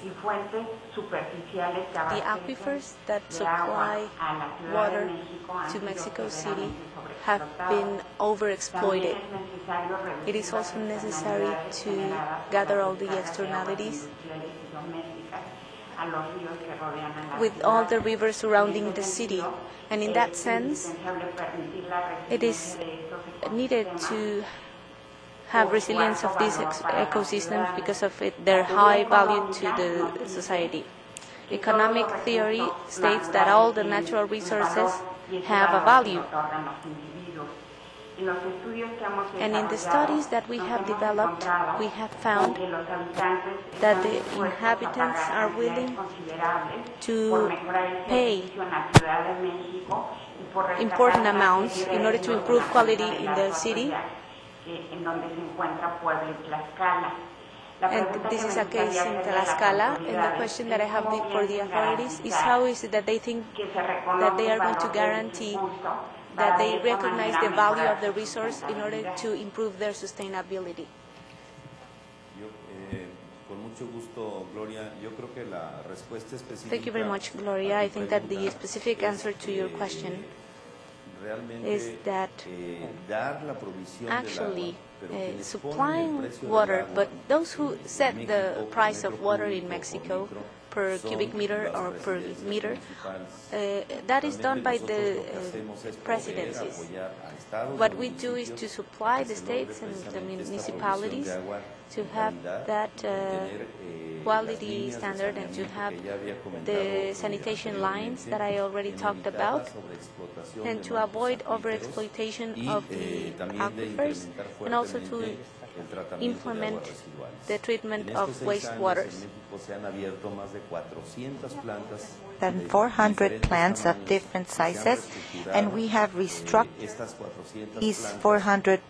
J: y fuentes superficiales que
I: the
J: abastecen
I: aquifers that
J: de agua
I: supply
J: a la Ciudad
I: water
J: de México han
I: to
J: sido
I: Mexico City
J: severamente
I: have
J: sobreexplotados.
I: been overexploited.
J: También es necesario
I: It is
J: reducir
I: also
J: las
I: necessary
J: externalidades
I: to
J: generadas por
I: gather
J: la
I: all the
J: descarga de aguas
I: externalities
J: industriales y domésticas a los ríos que rodean a la
I: with
J: ciudad.
I: all the rivers surrounding
J: En
I: the
J: este
I: city.
J: sentido,
I: And in that
J: es
I: sense,
J: indispensable permitir la
I: it is
J: resiliencia de estos
I: needed
J: ecosistemas
I: to have resilience of these ecosystems because of their high value to the society. Economic theory states that all the natural resources have a value. And in the studies that we have developed, we have found that the inhabitants are willing to pay important amounts in order to improve quality in the city. And this is a case in Tlaxcala, and the question that I have for the authorities is how is it that they think that they are going to guarantee that they recognize the value of the resource in order to improve their sustainability. Thank you very much, Gloria. I think that the specific answer to your question is that actually supplying water, but those who set the price of water in Mexico per cubic meter or per meter, that is done by the presidencies. What we do is to supply the states and the municipalities to have that quality standard and to have the sanitation lines that I already talked about, and to avoid overexploitation of the aquifers, and also to implement the treatment of wastewaters.
K: than 400 plants of different sizes, and we have restructured these 400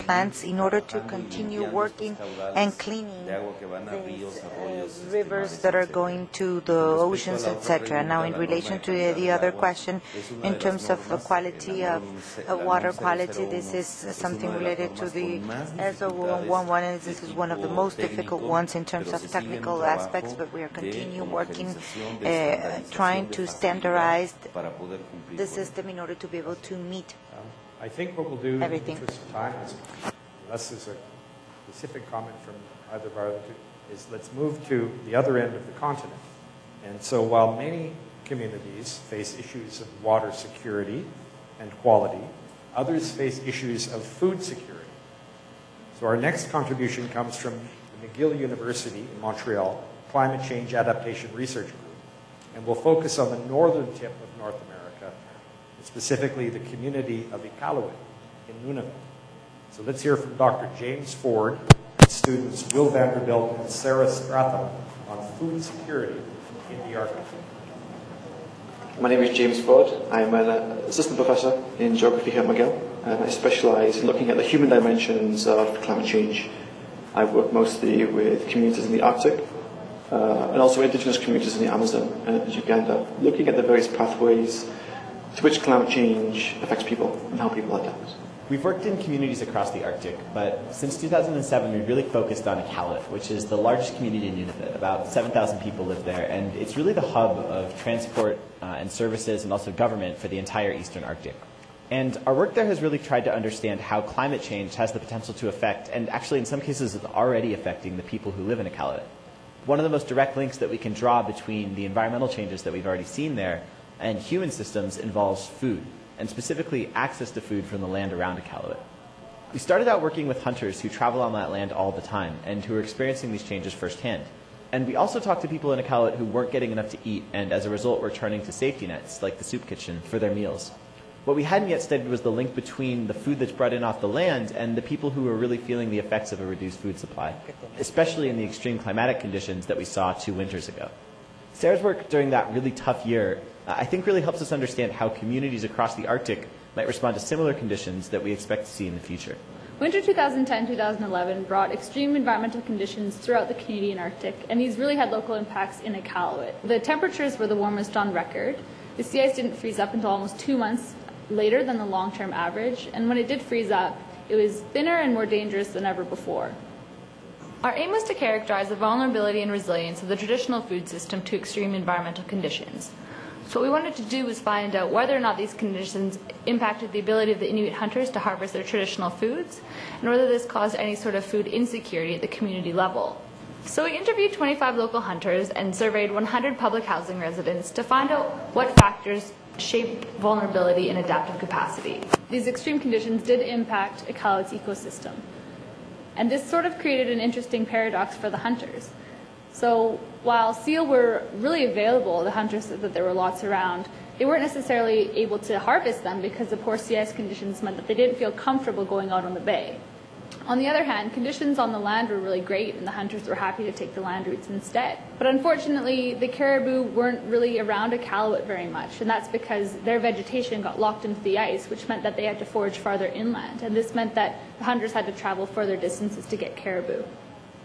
K: plants in order to continue working and cleaning these rivers that are going to the oceans, etc. Now, in relation to the other question, in terms of the quality of water quality, this is something related to the ESO 111, and this is one of the most difficult ones in terms of technical aspects, but we are continuing working, trying to standardize the system in order to be able to meet
A: I think what we'll do in
K: everything.
A: the interest of time is, unless there's a specific comment from either of our other two, is let's move to the other end of the continent. And so while many communities face issues of water security and quality, others face issues of food security. So our next contribution comes from the McGill University in Montreal Climate Change Adaptation Research Group. And we'll focus on the northern tip of North America, specifically the community of Iqaluit in Nunavut. So let's hear from Dr. James Ford and students Will Vanderbilt and Sarah Stratham on food security in the Arctic.
L: My name is James Ford. I'm an assistant professor in geography here at McGill, and I specialise in looking at the human dimensions of climate change. I work mostly with communities in the Arctic, and also indigenous communities in the Amazon and Uganda, looking at the various pathways to which climate change affects people and how people adapt.
M: We've worked in communities across the Arctic, but since 2007 we've really focused on Iqaluit, which is the largest community in Nunavut. About 7,000 people live there, and it's really the hub of transport and services and also government for the entire Eastern Arctic. And our work there has really tried to understand how climate change has the potential to affect, and actually in some cases is already affecting, the people who live in Iqaluit. One of the most direct links that we can draw between the environmental changes that we've already seen there and human systems involves food, and specifically access to food from the land around Iqaluit. We started out working with hunters who travel on that land all the time and who are experiencing these changes firsthand. And we also talked to people in Iqaluit who weren't getting enough to eat and as a result were turning to safety nets, like the soup kitchen, for their meals. What we hadn't yet studied was the link between the food that's brought in off the land and the people who are really feeling the effects of a reduced food supply, especially in the extreme climatic conditions that we saw 2 winters ago. Sarah's work during that really tough year, I think, really helps us understand how communities across the Arctic might respond to similar conditions that we expect to see in the future.
N: Winter 2010-2011 brought extreme environmental conditions throughout the Canadian Arctic, and these really had local impacts in Iqaluit. The temperatures were the warmest on record. The sea ice didn't freeze up until almost 2 months later than the long-term average, and when it did freeze up, it was thinner and more dangerous than ever before.
O: Our aim was to characterize the vulnerability and resilience of the traditional food system to extreme environmental conditions. So what we wanted to do was find out whether or not these conditions impacted the ability of the Inuit hunters to harvest their traditional foods, and whether this caused any sort of food insecurity at the community level. So we interviewed 25 local hunters and surveyed 100 public housing residents to find out what factors shape vulnerability and adaptive capacity.
N: These extreme conditions did impact Iqaluit's ecosystem. And this sort of created an interesting paradox for the hunters. So while seal were really available, the hunters said that there were lots around, they weren't necessarily able to harvest them because the poor sea ice conditions meant that they didn't feel comfortable going out on the bay. On the other hand, conditions on the land were really great, and the hunters were happy to take the land routes instead. But unfortunately, the caribou weren't really around Iqaluit very much, and that's because their vegetation got locked into the ice, which meant that they had to forage farther inland, and this meant that the hunters had to travel further distances to get caribou.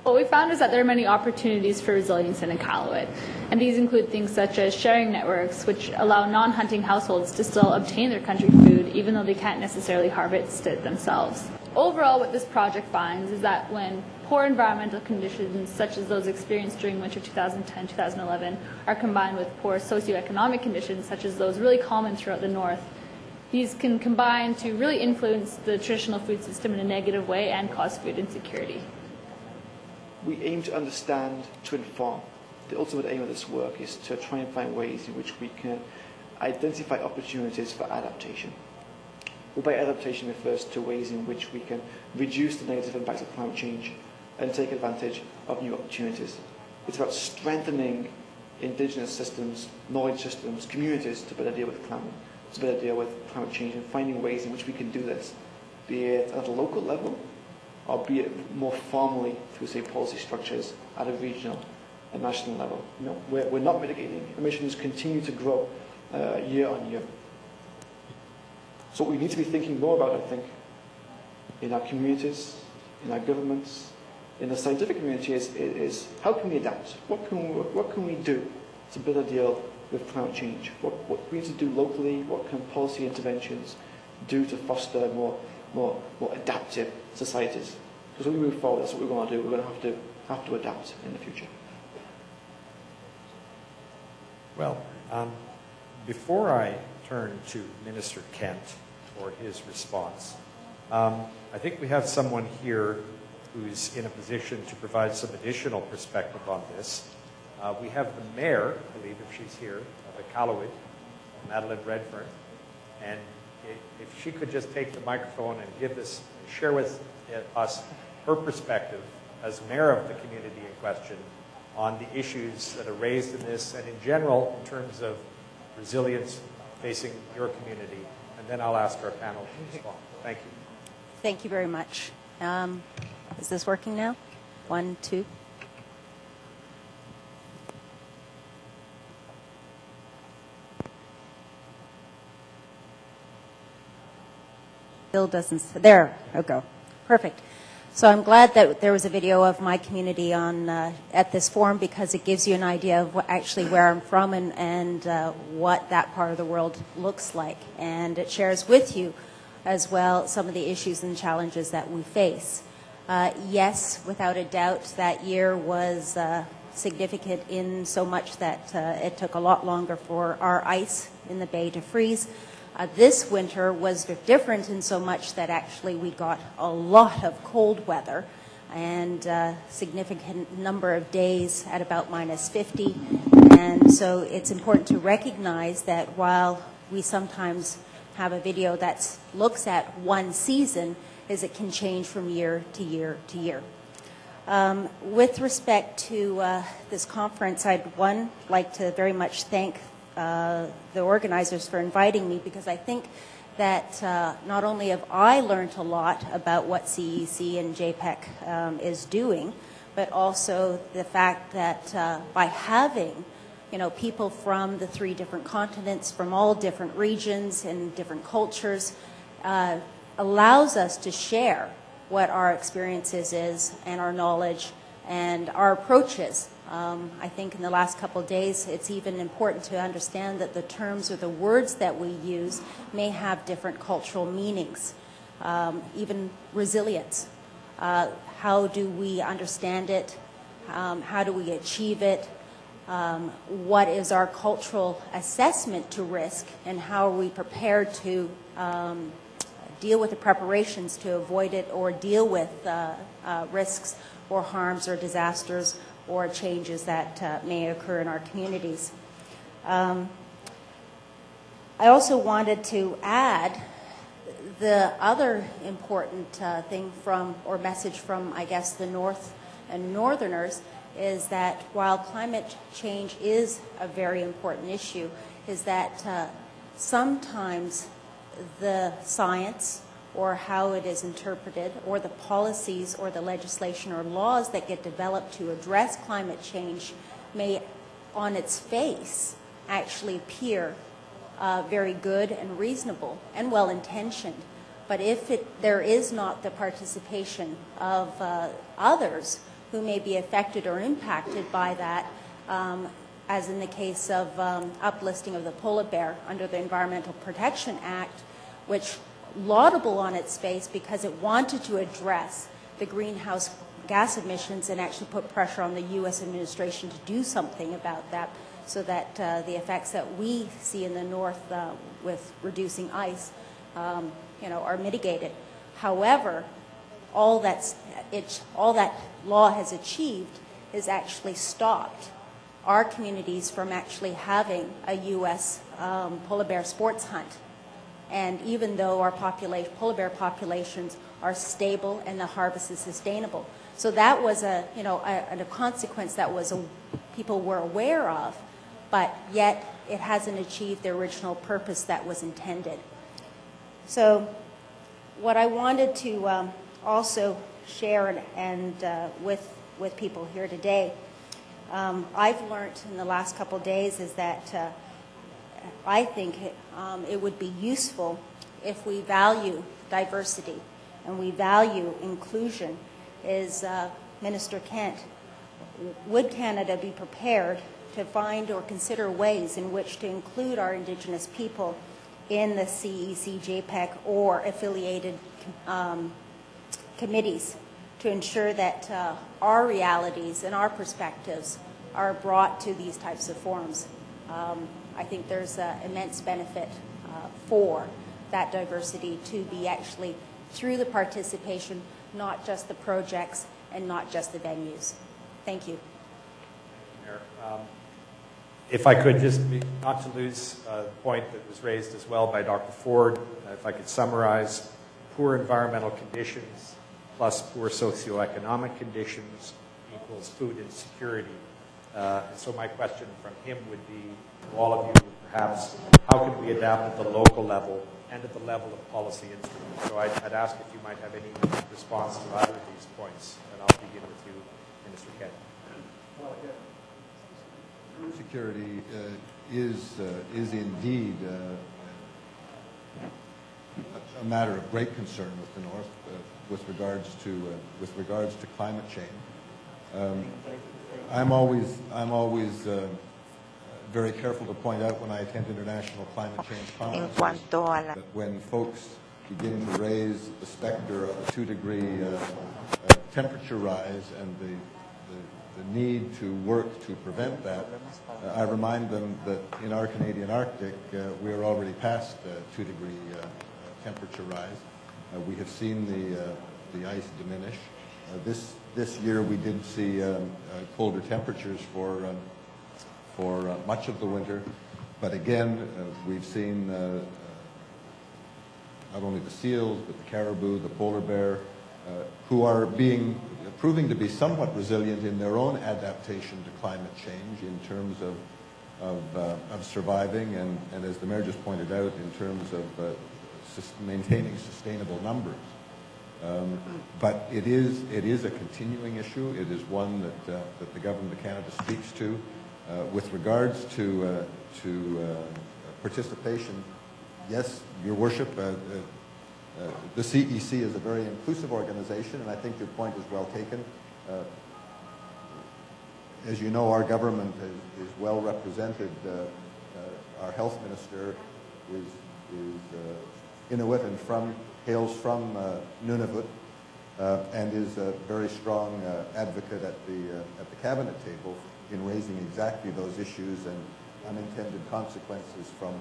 N: What we found is that there are many opportunities for resilience in Iqaluit, and these include things such as sharing networks, which allow non-hunting households to still obtain their country food, even though they can't necessarily harvest it themselves. Overall, what this project finds is that when poor environmental conditions, such as those experienced during winter 2010-2011, are combined with poor socioeconomic conditions, such as those really common throughout the north, these can combine to really influence the traditional food system in a negative way and cause food insecurity.
L: We aim to understand, to inform. The ultimate aim of this work is to try and find ways in which we can identify opportunities for adaptation. Well, by adaptation refers to ways in which we can reduce the negative impacts of climate change and take advantage of new opportunities. It's about strengthening indigenous systems, knowledge systems, communities to better deal with climate, to better deal with climate change, and finding ways in which we can do this, be it at a local level, or be it more formally through, say, policy structures at a regional a national level. You know, we're not mitigating. Emissions continue to grow year on year. So what we need to be thinking more about, I think, in our communities, in our governments, in the scientific community is how can we adapt? What can we do to better deal with climate change? What we need to do locally? What can policy interventions do to foster more adaptive societies? Because when we move forward, that's what we're going to do. We're going to have to adapt in the future.
A: Well, before I turn to Minister Kent for his response, I think we have someone here who's in a position to provide some additional perspective on this. We have the mayor, I believe, if she's here, of Iqaluit, Madeline Redfern, and if she could just take the microphone and share with us her perspective as mayor of the community in question on the issues that are raised in this and in general in terms of resilience facing your community, and then I'll ask our panel to respond. Thank you.
P: Thank you very much. Is this working now? 1, 2. Bill doesn't. There we go. Perfect. So I'm glad that there was a video of my community on at this forum, because it gives you an idea of actually where I'm from and what that part of the world looks like. And it shares with you as well some of the issues and challenges that we face. Yes, without a doubt, that year was significant in so much that it took a lot longer for our ice in the bay to freeze. This winter was different in so much that actually we got a lot of cold weather and significant number of days at about -50. And so it's important to recognize that while we sometimes have a video that looks at one season, is it can change from year to year to year. With respect to this conference, I'd like to very much thank the organizers for inviting me, because I think that not only have I learned a lot about what CEC and JPEC is doing, but also the fact that by having people from the 3 different continents, from all different regions and different cultures, allows us to share what our experiences is and our knowledge and our approaches. I think in the last couple of days, it's even important to understand that the terms or the words that we use may have different cultural meanings. Even resilience. How do we understand it? How do we achieve it? What is our cultural assessment to risk, and how are we prepared to deal with the preparations to avoid it or deal with risks or harms or disasters or changes that may occur in our communities. I also wanted to add the other important thing or message from, I guess, the North and Northerners is that while climate change is a very important issue, is that sometimes the science or how it is interpreted, or the policies or the legislation or laws that get developed to address climate change may, on its face, actually appear very good and reasonable and well-intentioned. But if there is not the participation of others who may be affected or impacted by that, as in the case of uplisting of the polar bear under the Environmental Protection Act, which laudable on its face because it wanted to address the greenhouse gas emissions and actually put pressure on the U.S. administration to do something about that, so that the effects that we see in the north with reducing ice, are mitigated. However, all that law has achieved is actually stopped our communities from actually having a U.S. Polar bear sports hunt. And even though our polar bear populations are stable and the harvest is sustainable. So that was a consequence that people were aware of, but yet it hasn't achieved the original purpose that was intended. So what I wanted to also share and with people here today I've learned in the last couple of days is that I think it would be useful if we value diversity and we value inclusion. Is Minister Kent, would Canada be prepared to find or consider ways in which to include our Indigenous people in the CEC, JPEC, or affiliated committees to ensure that our realities and our perspectives are brought to these types of forums? I think there's immense benefit for that diversity to be actually through the participation, not just the projects and not just the venues. Thank you.
A: Mayor, if I could just, not to lose the point that was raised as well by Dr. Ford, if I could summarize, poor environmental conditions plus poor socioeconomic conditions equals food insecurity. So my question from him would be, to all of you, perhaps, how can we adapt at the local level and at the level of policy instruments? So I'd ask if you might have any response to either of these points, and I'll begin with you, Minister Kent.
E: Well, again, food security is indeed a matter of great concern with the North with regards to climate change. I'm always very careful to point out when I attend international climate change conferences that when folks begin to raise the specter of a 2-degree temperature rise and the need to work to prevent that, I remind them that in our Canadian Arctic we are already past 2-degree temperature rise. We have seen the ice diminish. This year we did see colder temperatures for much of the winter, but again we've seen not only the seals but the caribou, the polar bear, who are proving to be somewhat resilient in their own adaptation to climate change in terms of surviving and as the Mayor just pointed out, in terms of maintaining sustainable numbers. But it is a continuing issue. It is one that the Government of Canada speaks to. With regards to participation, yes, Your Worship, the CEC is a very inclusive organization, and I think your point is well taken. As you know, our government is well represented. Our health minister is Inuit and hails from Nunavut, and is a very strong advocate at the cabinet table in raising exactly those issues and unintended consequences from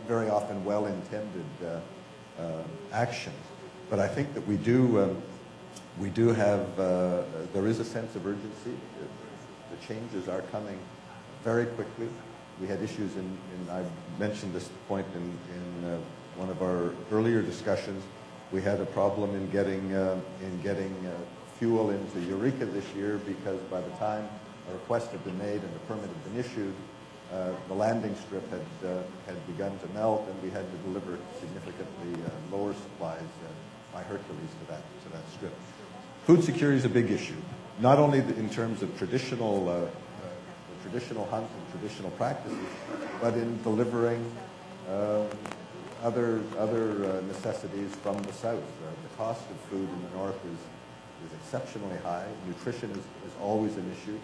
E: very often well-intended actions. But I think that we do have there is a sense of urgency. The changes are coming very quickly. We had issues I mentioned this point in one of our earlier discussions. We had a problem in getting fuel into Eureka this year because by the time a request had been made and the permit had been issued, the landing strip had begun to melt, and we had to deliver significantly lower supplies by Hercules to that strip. Food security is a big issue, not only in terms of traditional hunt and traditional practices, but in delivering other necessities from the south. The cost of food in the north is exceptionally high. Nutrition is always an issue.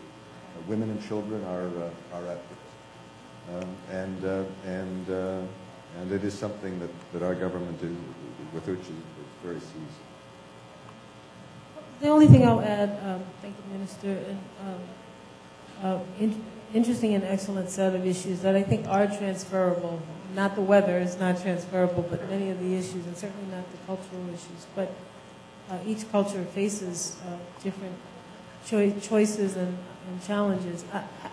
E: Women and children are at risk, and it is something that our government with which is very seized.
C: The only thing I'll add, thank you, Minister, interesting and excellent set of issues that I think are transferable. Not the weather is not transferable, but many of the issues, and certainly not the cultural issues. But each culture faces different choices and challenges.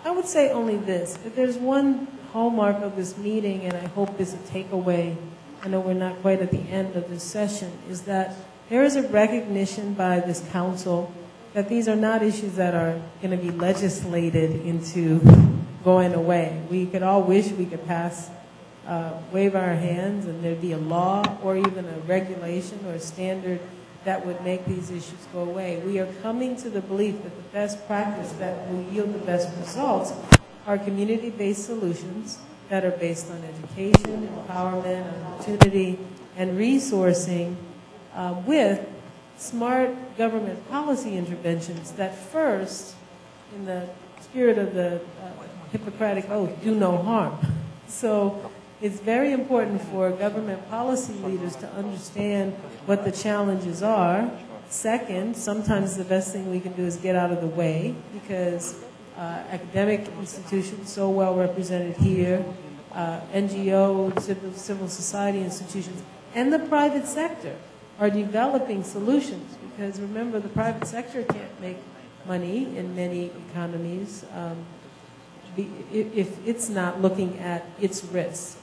C: I would say only this. If there's one hallmark of this meeting, and I hope is a takeaway, I know we're not quite at the end of this session, is that there is a recognition by this council that these are not issues that are going to be legislated into going away. We could all wish we could wave our hands and there'd be a law or even a regulation or a standard that would make these issues go away. We are coming to the belief that the best practice that will yield the best results are community-based solutions that are based on education, empowerment, opportunity, and resourcing with smart government policy interventions that first, in the spirit of the Hippocratic Oath, do no harm. So it's very important for government policy leaders to understand what the challenges are. Second, sometimes the best thing we can do is get out of the way, because academic institutions so well represented here, NGO, civil society institutions, and the private sector are developing solutions, because remember, the private sector can't make money in many economies if it's not looking at its risks.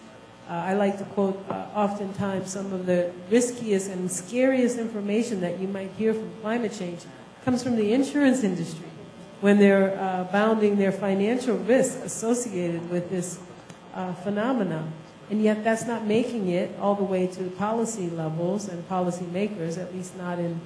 C: I like to quote oftentimes some of the riskiest and scariest information that you might hear from climate change comes from the insurance industry when they're bounding their financial risk associated with this phenomenon. And yet that's not making it all the way to policy levels and policy makers, at least not in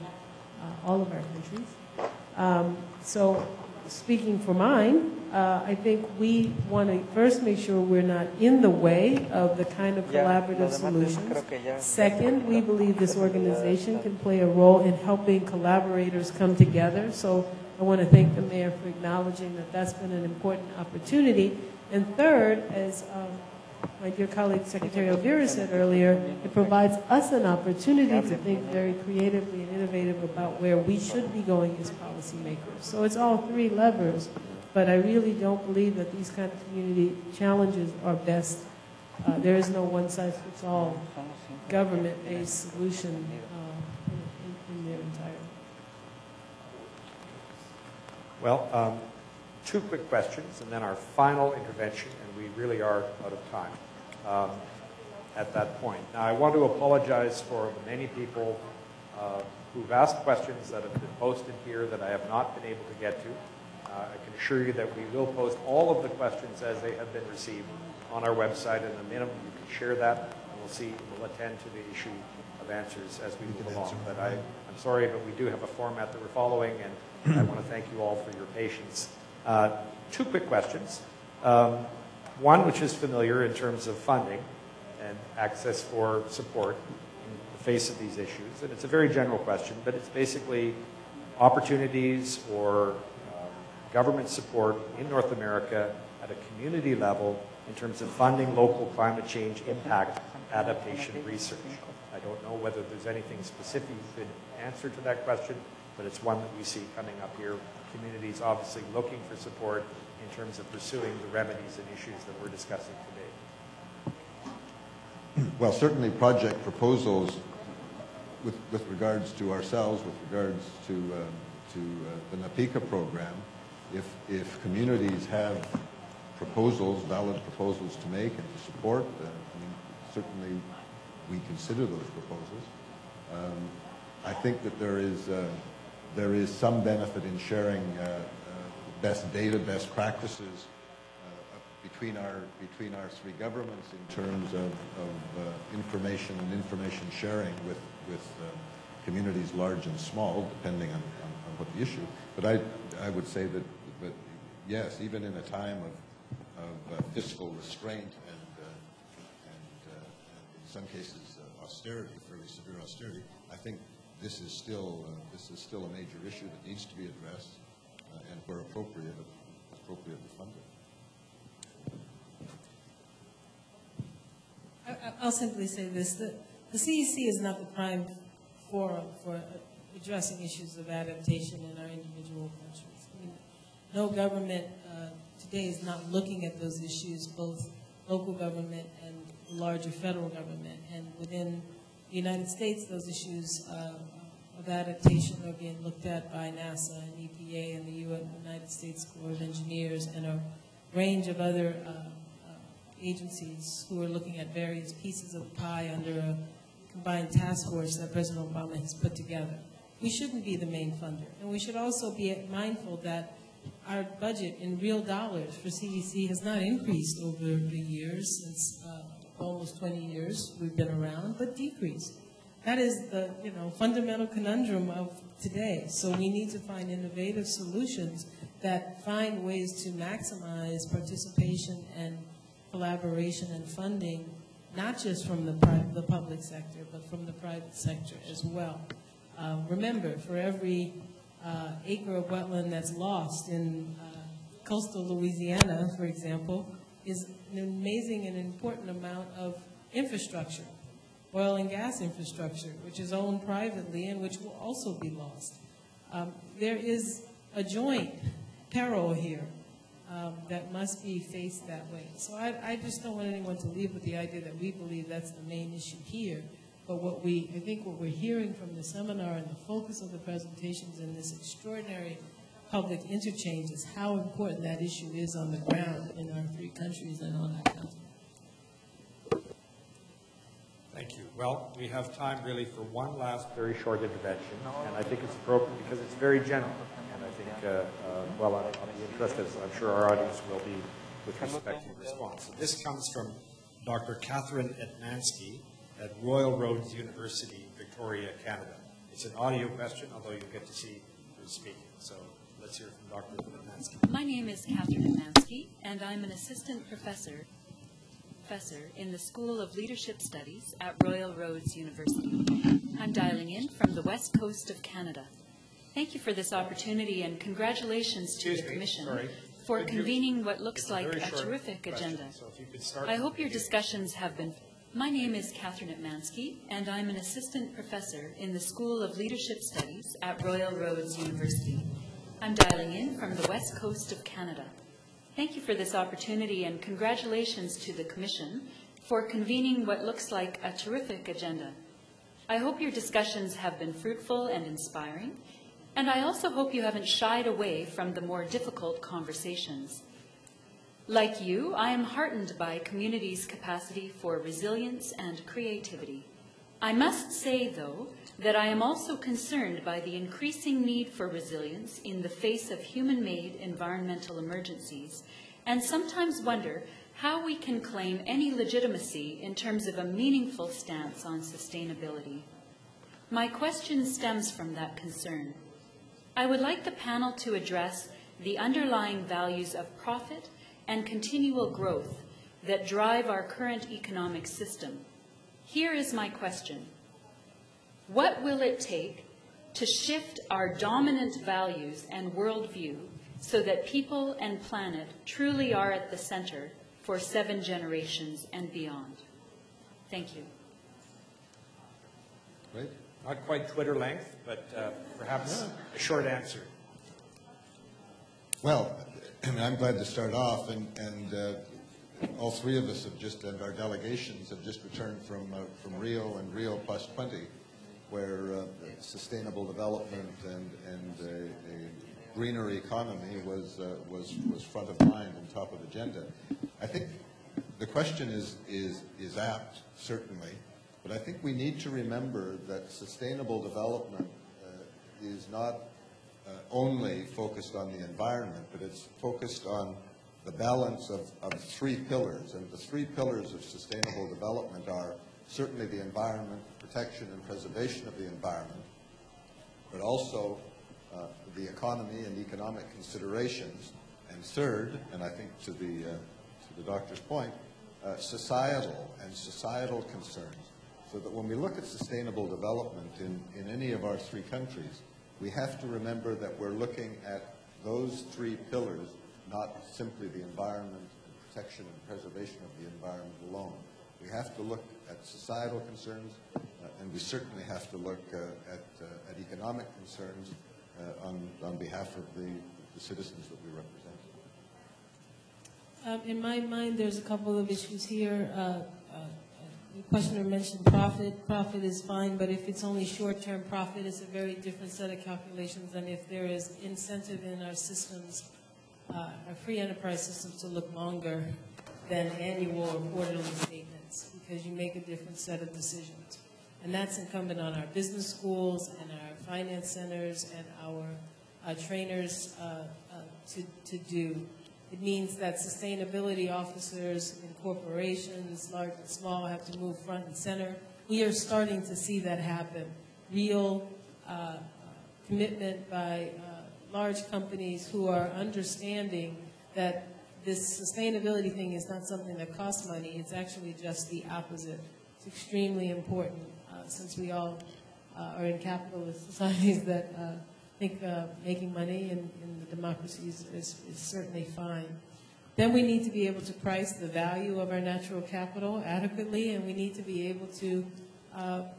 C: all of our countries. So speaking for mine, I think we want to first make sure we're not in the way of the kind of collaborative solutions. Second, we believe this organization can play a role in helping collaborators come together. So I want to thank the mayor for acknowledging that that's been an important opportunity. And third, as my dear colleague Secretary O'Meara said earlier, it provides us an opportunity to think very creatively and innovative about where we should be going as policymakers. So it's all three levers, but I really don't believe that these kind of community challenges are best. There is no one-size-fits-all government-based solution in their entirety.
A: Well, two quick questions, and then our final intervention, and we really are out of time at that point. Now, I want to apologize for the many people who've asked questions that have been posted here that I have not been able to get to. I can assure you that we will post all of the questions as they have been received on our website, and the minimum you can share that, and we'll attend to the issue of answers as we move along. But I'm sorry, but we do have a format that we're following, and I want to thank you all for your patience. Two quick questions. One, which is familiar in terms of funding and access for support in the face of these issues. And it's a very general question, but it's basically opportunities or government support in North America at a community level in terms of funding local climate change impact adaptation research. I don't know whether there's anything specific you could answer to that question, but it's one that we see coming up here. Communities obviously looking for support in terms of pursuing the remedies and issues that we're discussing today.
E: Well, certainly project proposals with regards to ourselves, with regards to the NAPICA program, if communities have proposals, valid proposals to make and to support, certainly we consider those proposals. I think that there is some benefit in sharing best data, best practices between our three governments in terms of information and information sharing with communities large and small, depending on what the issue. But I would say that yes, even in a time of fiscal restraint and in some cases austerity, fairly severe austerity, I think this is still a major issue that needs to be addressed, and where appropriately funded.
C: I'll simply say this: the CEC is not the prime forum for addressing issues of adaptation in our individual countries. I mean, no government today is not looking at those issues, both local government and the larger federal government. And within the United States, those issues of adaptation are being looked at by NASA and EPA and the United States Corps of Engineers and a range of other agencies who are looking at various pieces of the pie under a combined task force that President Obama has put together. We shouldn't be the main funder. And we should also be mindful that our budget in real dollars for CEC has not increased over the years, since almost 20 years we've been around, but decreased. That is the fundamental conundrum of today. So we need to find innovative solutions that find ways to maximize participation and collaboration and funding, not just from the public sector, but from the private sector as well. Remember, for every acre of wetland that's lost in coastal Louisiana, for example, is an amazing and important amount of infrastructure, oil and gas infrastructure, which is owned privately and which will also be lost. There is a joint peril here that must be faced that way. So I just don't want anyone to leave with the idea that we believe that's the main issue here. But I think what we're hearing from the seminar and the focus of the presentations in this extraordinary public interchange is how important that issue is on the ground in our three countries and on our continent.
A: Thank you. Well, we have time really for one last very short intervention, and I think it's appropriate because it's very general. And I think, well, I'll be interested, as I'm sure our audience will be, with respect to the response. So this comes from Dr. Catherine Etmansky at Royal Roads University, Victoria, Canada. It's an audio question, although you'll get to see who's speaking. So let's hear from Dr. Etmansky.
Q: My name is Catherine Etmansky, and I'm an assistant professor in the School of Leadership Studies at Royal Roads University. I'm dialing in from the west coast of Canada. Thank you for this opportunity, and congratulations to the Commission for convening what looks like a terrific agenda. I hope your discussions have been... My name is Catherine Etmansky, and I'm an assistant professor in the School of Leadership Studies at Royal Roads University. I'm dialing in from the west coast of Canada. Thank you for this opportunity, and congratulations to the Commission for convening what looks like a terrific agenda. I hope your discussions have been fruitful and inspiring, and I also hope you haven't shied away from the more difficult conversations. Like you, I am heartened by communities' capacity for resilience and creativity. I must say, though, that I am also concerned by the increasing need for resilience in the face of human-made environmental emergencies, and sometimes wonder how we can claim any legitimacy in terms of a meaningful stance on sustainability. My question stems from that concern. I would like the panel to address the underlying values of profit and continual growth that drive our current economic system. Here is my question. What will it take to shift our dominant values and worldview so that people and planet truly are at the center for 7 generations and beyond? Thank you.
A: Great. Not quite Twitter length, but perhaps a short answer.
E: Well, I'm glad to start off, and all three of us have just, and our delegations have just returned from Rio and Rio Plus 20, where sustainable development and a greener economy was front of mind and top of agenda. I think the question is apt, certainly, but I think we need to remember that sustainable development is not only focused on the environment, but it's focused on the balance of 3 pillars. And the 3 pillars of sustainable development are certainly the environment, protection and preservation of the environment, but also the economy and economic considerations. And third, and I think to the doctor's point, societal concerns. So that when we look at sustainable development in any of our 3 countries, we have to remember that we're looking at those 3 pillars, not simply the environment, protection and preservation of the environment alone. We have to look at societal concerns, and we certainly have to look at economic concerns on behalf of the citizens that we represent.
C: In my mind, there's a couple of issues here. The questioner mentioned profit. Profit is fine, but if it's only short-term profit, it's a very different set of calculations than if there is incentive in our systems, our free enterprise systems, to look longer than annual or quarterly statements, because you make a different set of decisions. And that's incumbent on our business schools and our finance centers and our trainers to do. It means that sustainability officers in corporations, large and small, have to move front and center we are starting to see that happen. Real commitment by large companies who are understanding that this sustainability thing is not something that costs money. It's actually just the opposite. It's extremely important since we all are in capitalist societies that think making money in the democracies is certainly fine. Then we need to be able to price the value of our natural capital adequately, and we need to be able to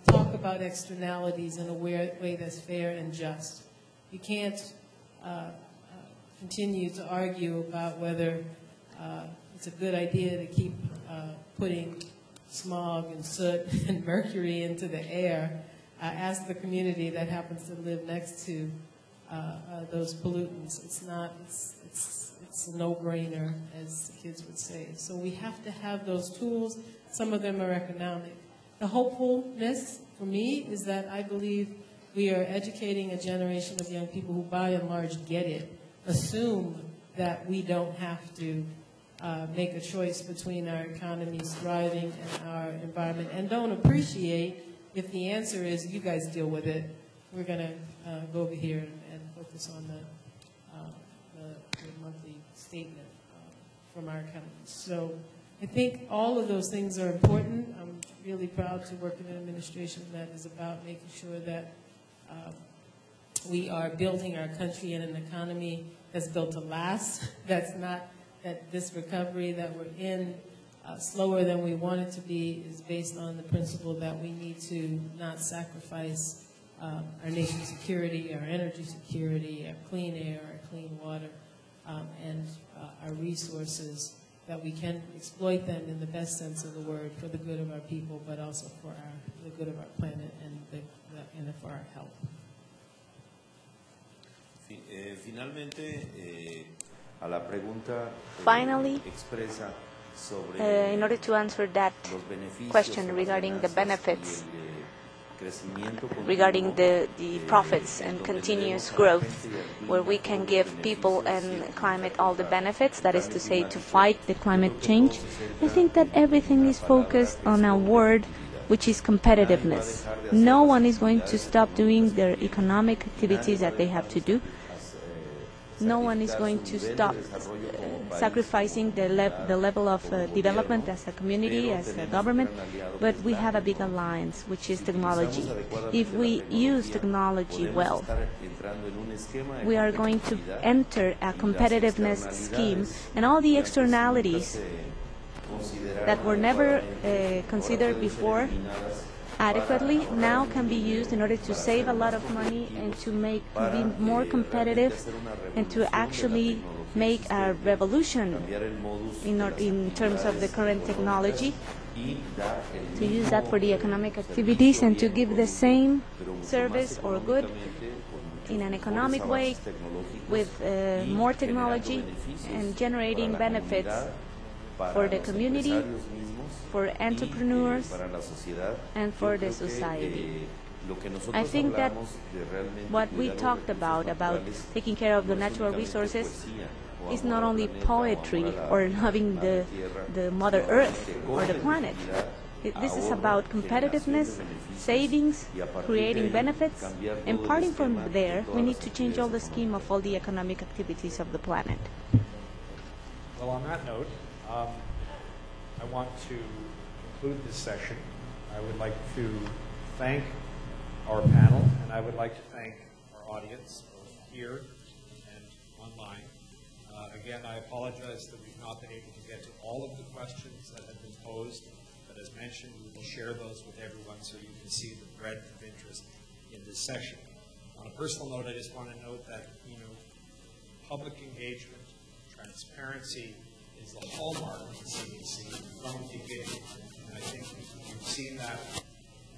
C: talk about externalities in a way that's fair and just. You can't continue to argue about whether it's a good idea to keep putting smog and soot and mercury into the air. Ask the community that happens to live next to those pollutants. It's not. It's a no-brainer, as the kids would say. So we have to have those tools. Some of them are economic. The hopefulness for me is that I believe we are educating a generation of young people who by and large get it, assume that we don't have to make a choice between our economies thriving and our environment, and don't appreciate if the answer is, you guys deal with it, we're going to go over here and focus on the monthly statement from our accountants. So I think all of those things are important. I'm really proud to work in an administration that is about making sure that we are building our country in an economy that's built to last, that's not that this recovery that we're in slower than we want it to be is based on the principle that we need to not sacrifice our nation's security, our energy security, our clean air, our clean water, and our resources, that we can exploit them in the best sense of the word for the good of our people, but also for the good of our planet and for our health.
I: Finally, in order to answer that question regarding the benefits, regarding the profits and continuous growth, where we can give people and climate all the benefits, that is to say, to fight the climate change, I think that everything is focused on a word which is competitiveness. No one is going to stop doing their economic activities that they have to do. No one is going to stop sacrificing the level of development as a community, as a government, but we have a big alliance, which is technology. If we use technology well, we are going to enter a competitiveness scheme, and all the externalities that were never considered before adequately now can be used in order to save a lot of money and to be more competitive and to actually make a revolution in terms of the current technology, to use that for the economic activities and to give the same service or good in an economic way with more technology and generating benefits for the community, for entrepreneurs, and for the society. I think that what we talked about taking care of the natural resources, is not only poetry or loving the Mother Earth or the planet. This is about competitiveness, savings, creating benefits, and parting from there, we need to change all the scheme of all the economic activities of the planet.
A: Well, on that note, I want to conclude this session. I would like to thank our panel, and I would like to thank our audience, both here and online. Again, I apologize that we've not been able to get to all of the questions that have been posed, but as mentioned, we will share those with everyone so you can see the breadth of interest in this session. On a personal note, I just want to note that, public engagement, transparency is the hallmark of the CEC from the beginning. And I think you've seen that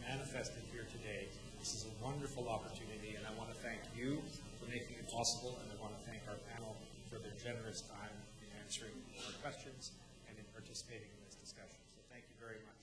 A: manifested here today. This is a wonderful opportunity, and I want to thank you for making it possible, and I want to thank our panel for their generous time in answering our questions and in participating in this discussion. So thank you very much.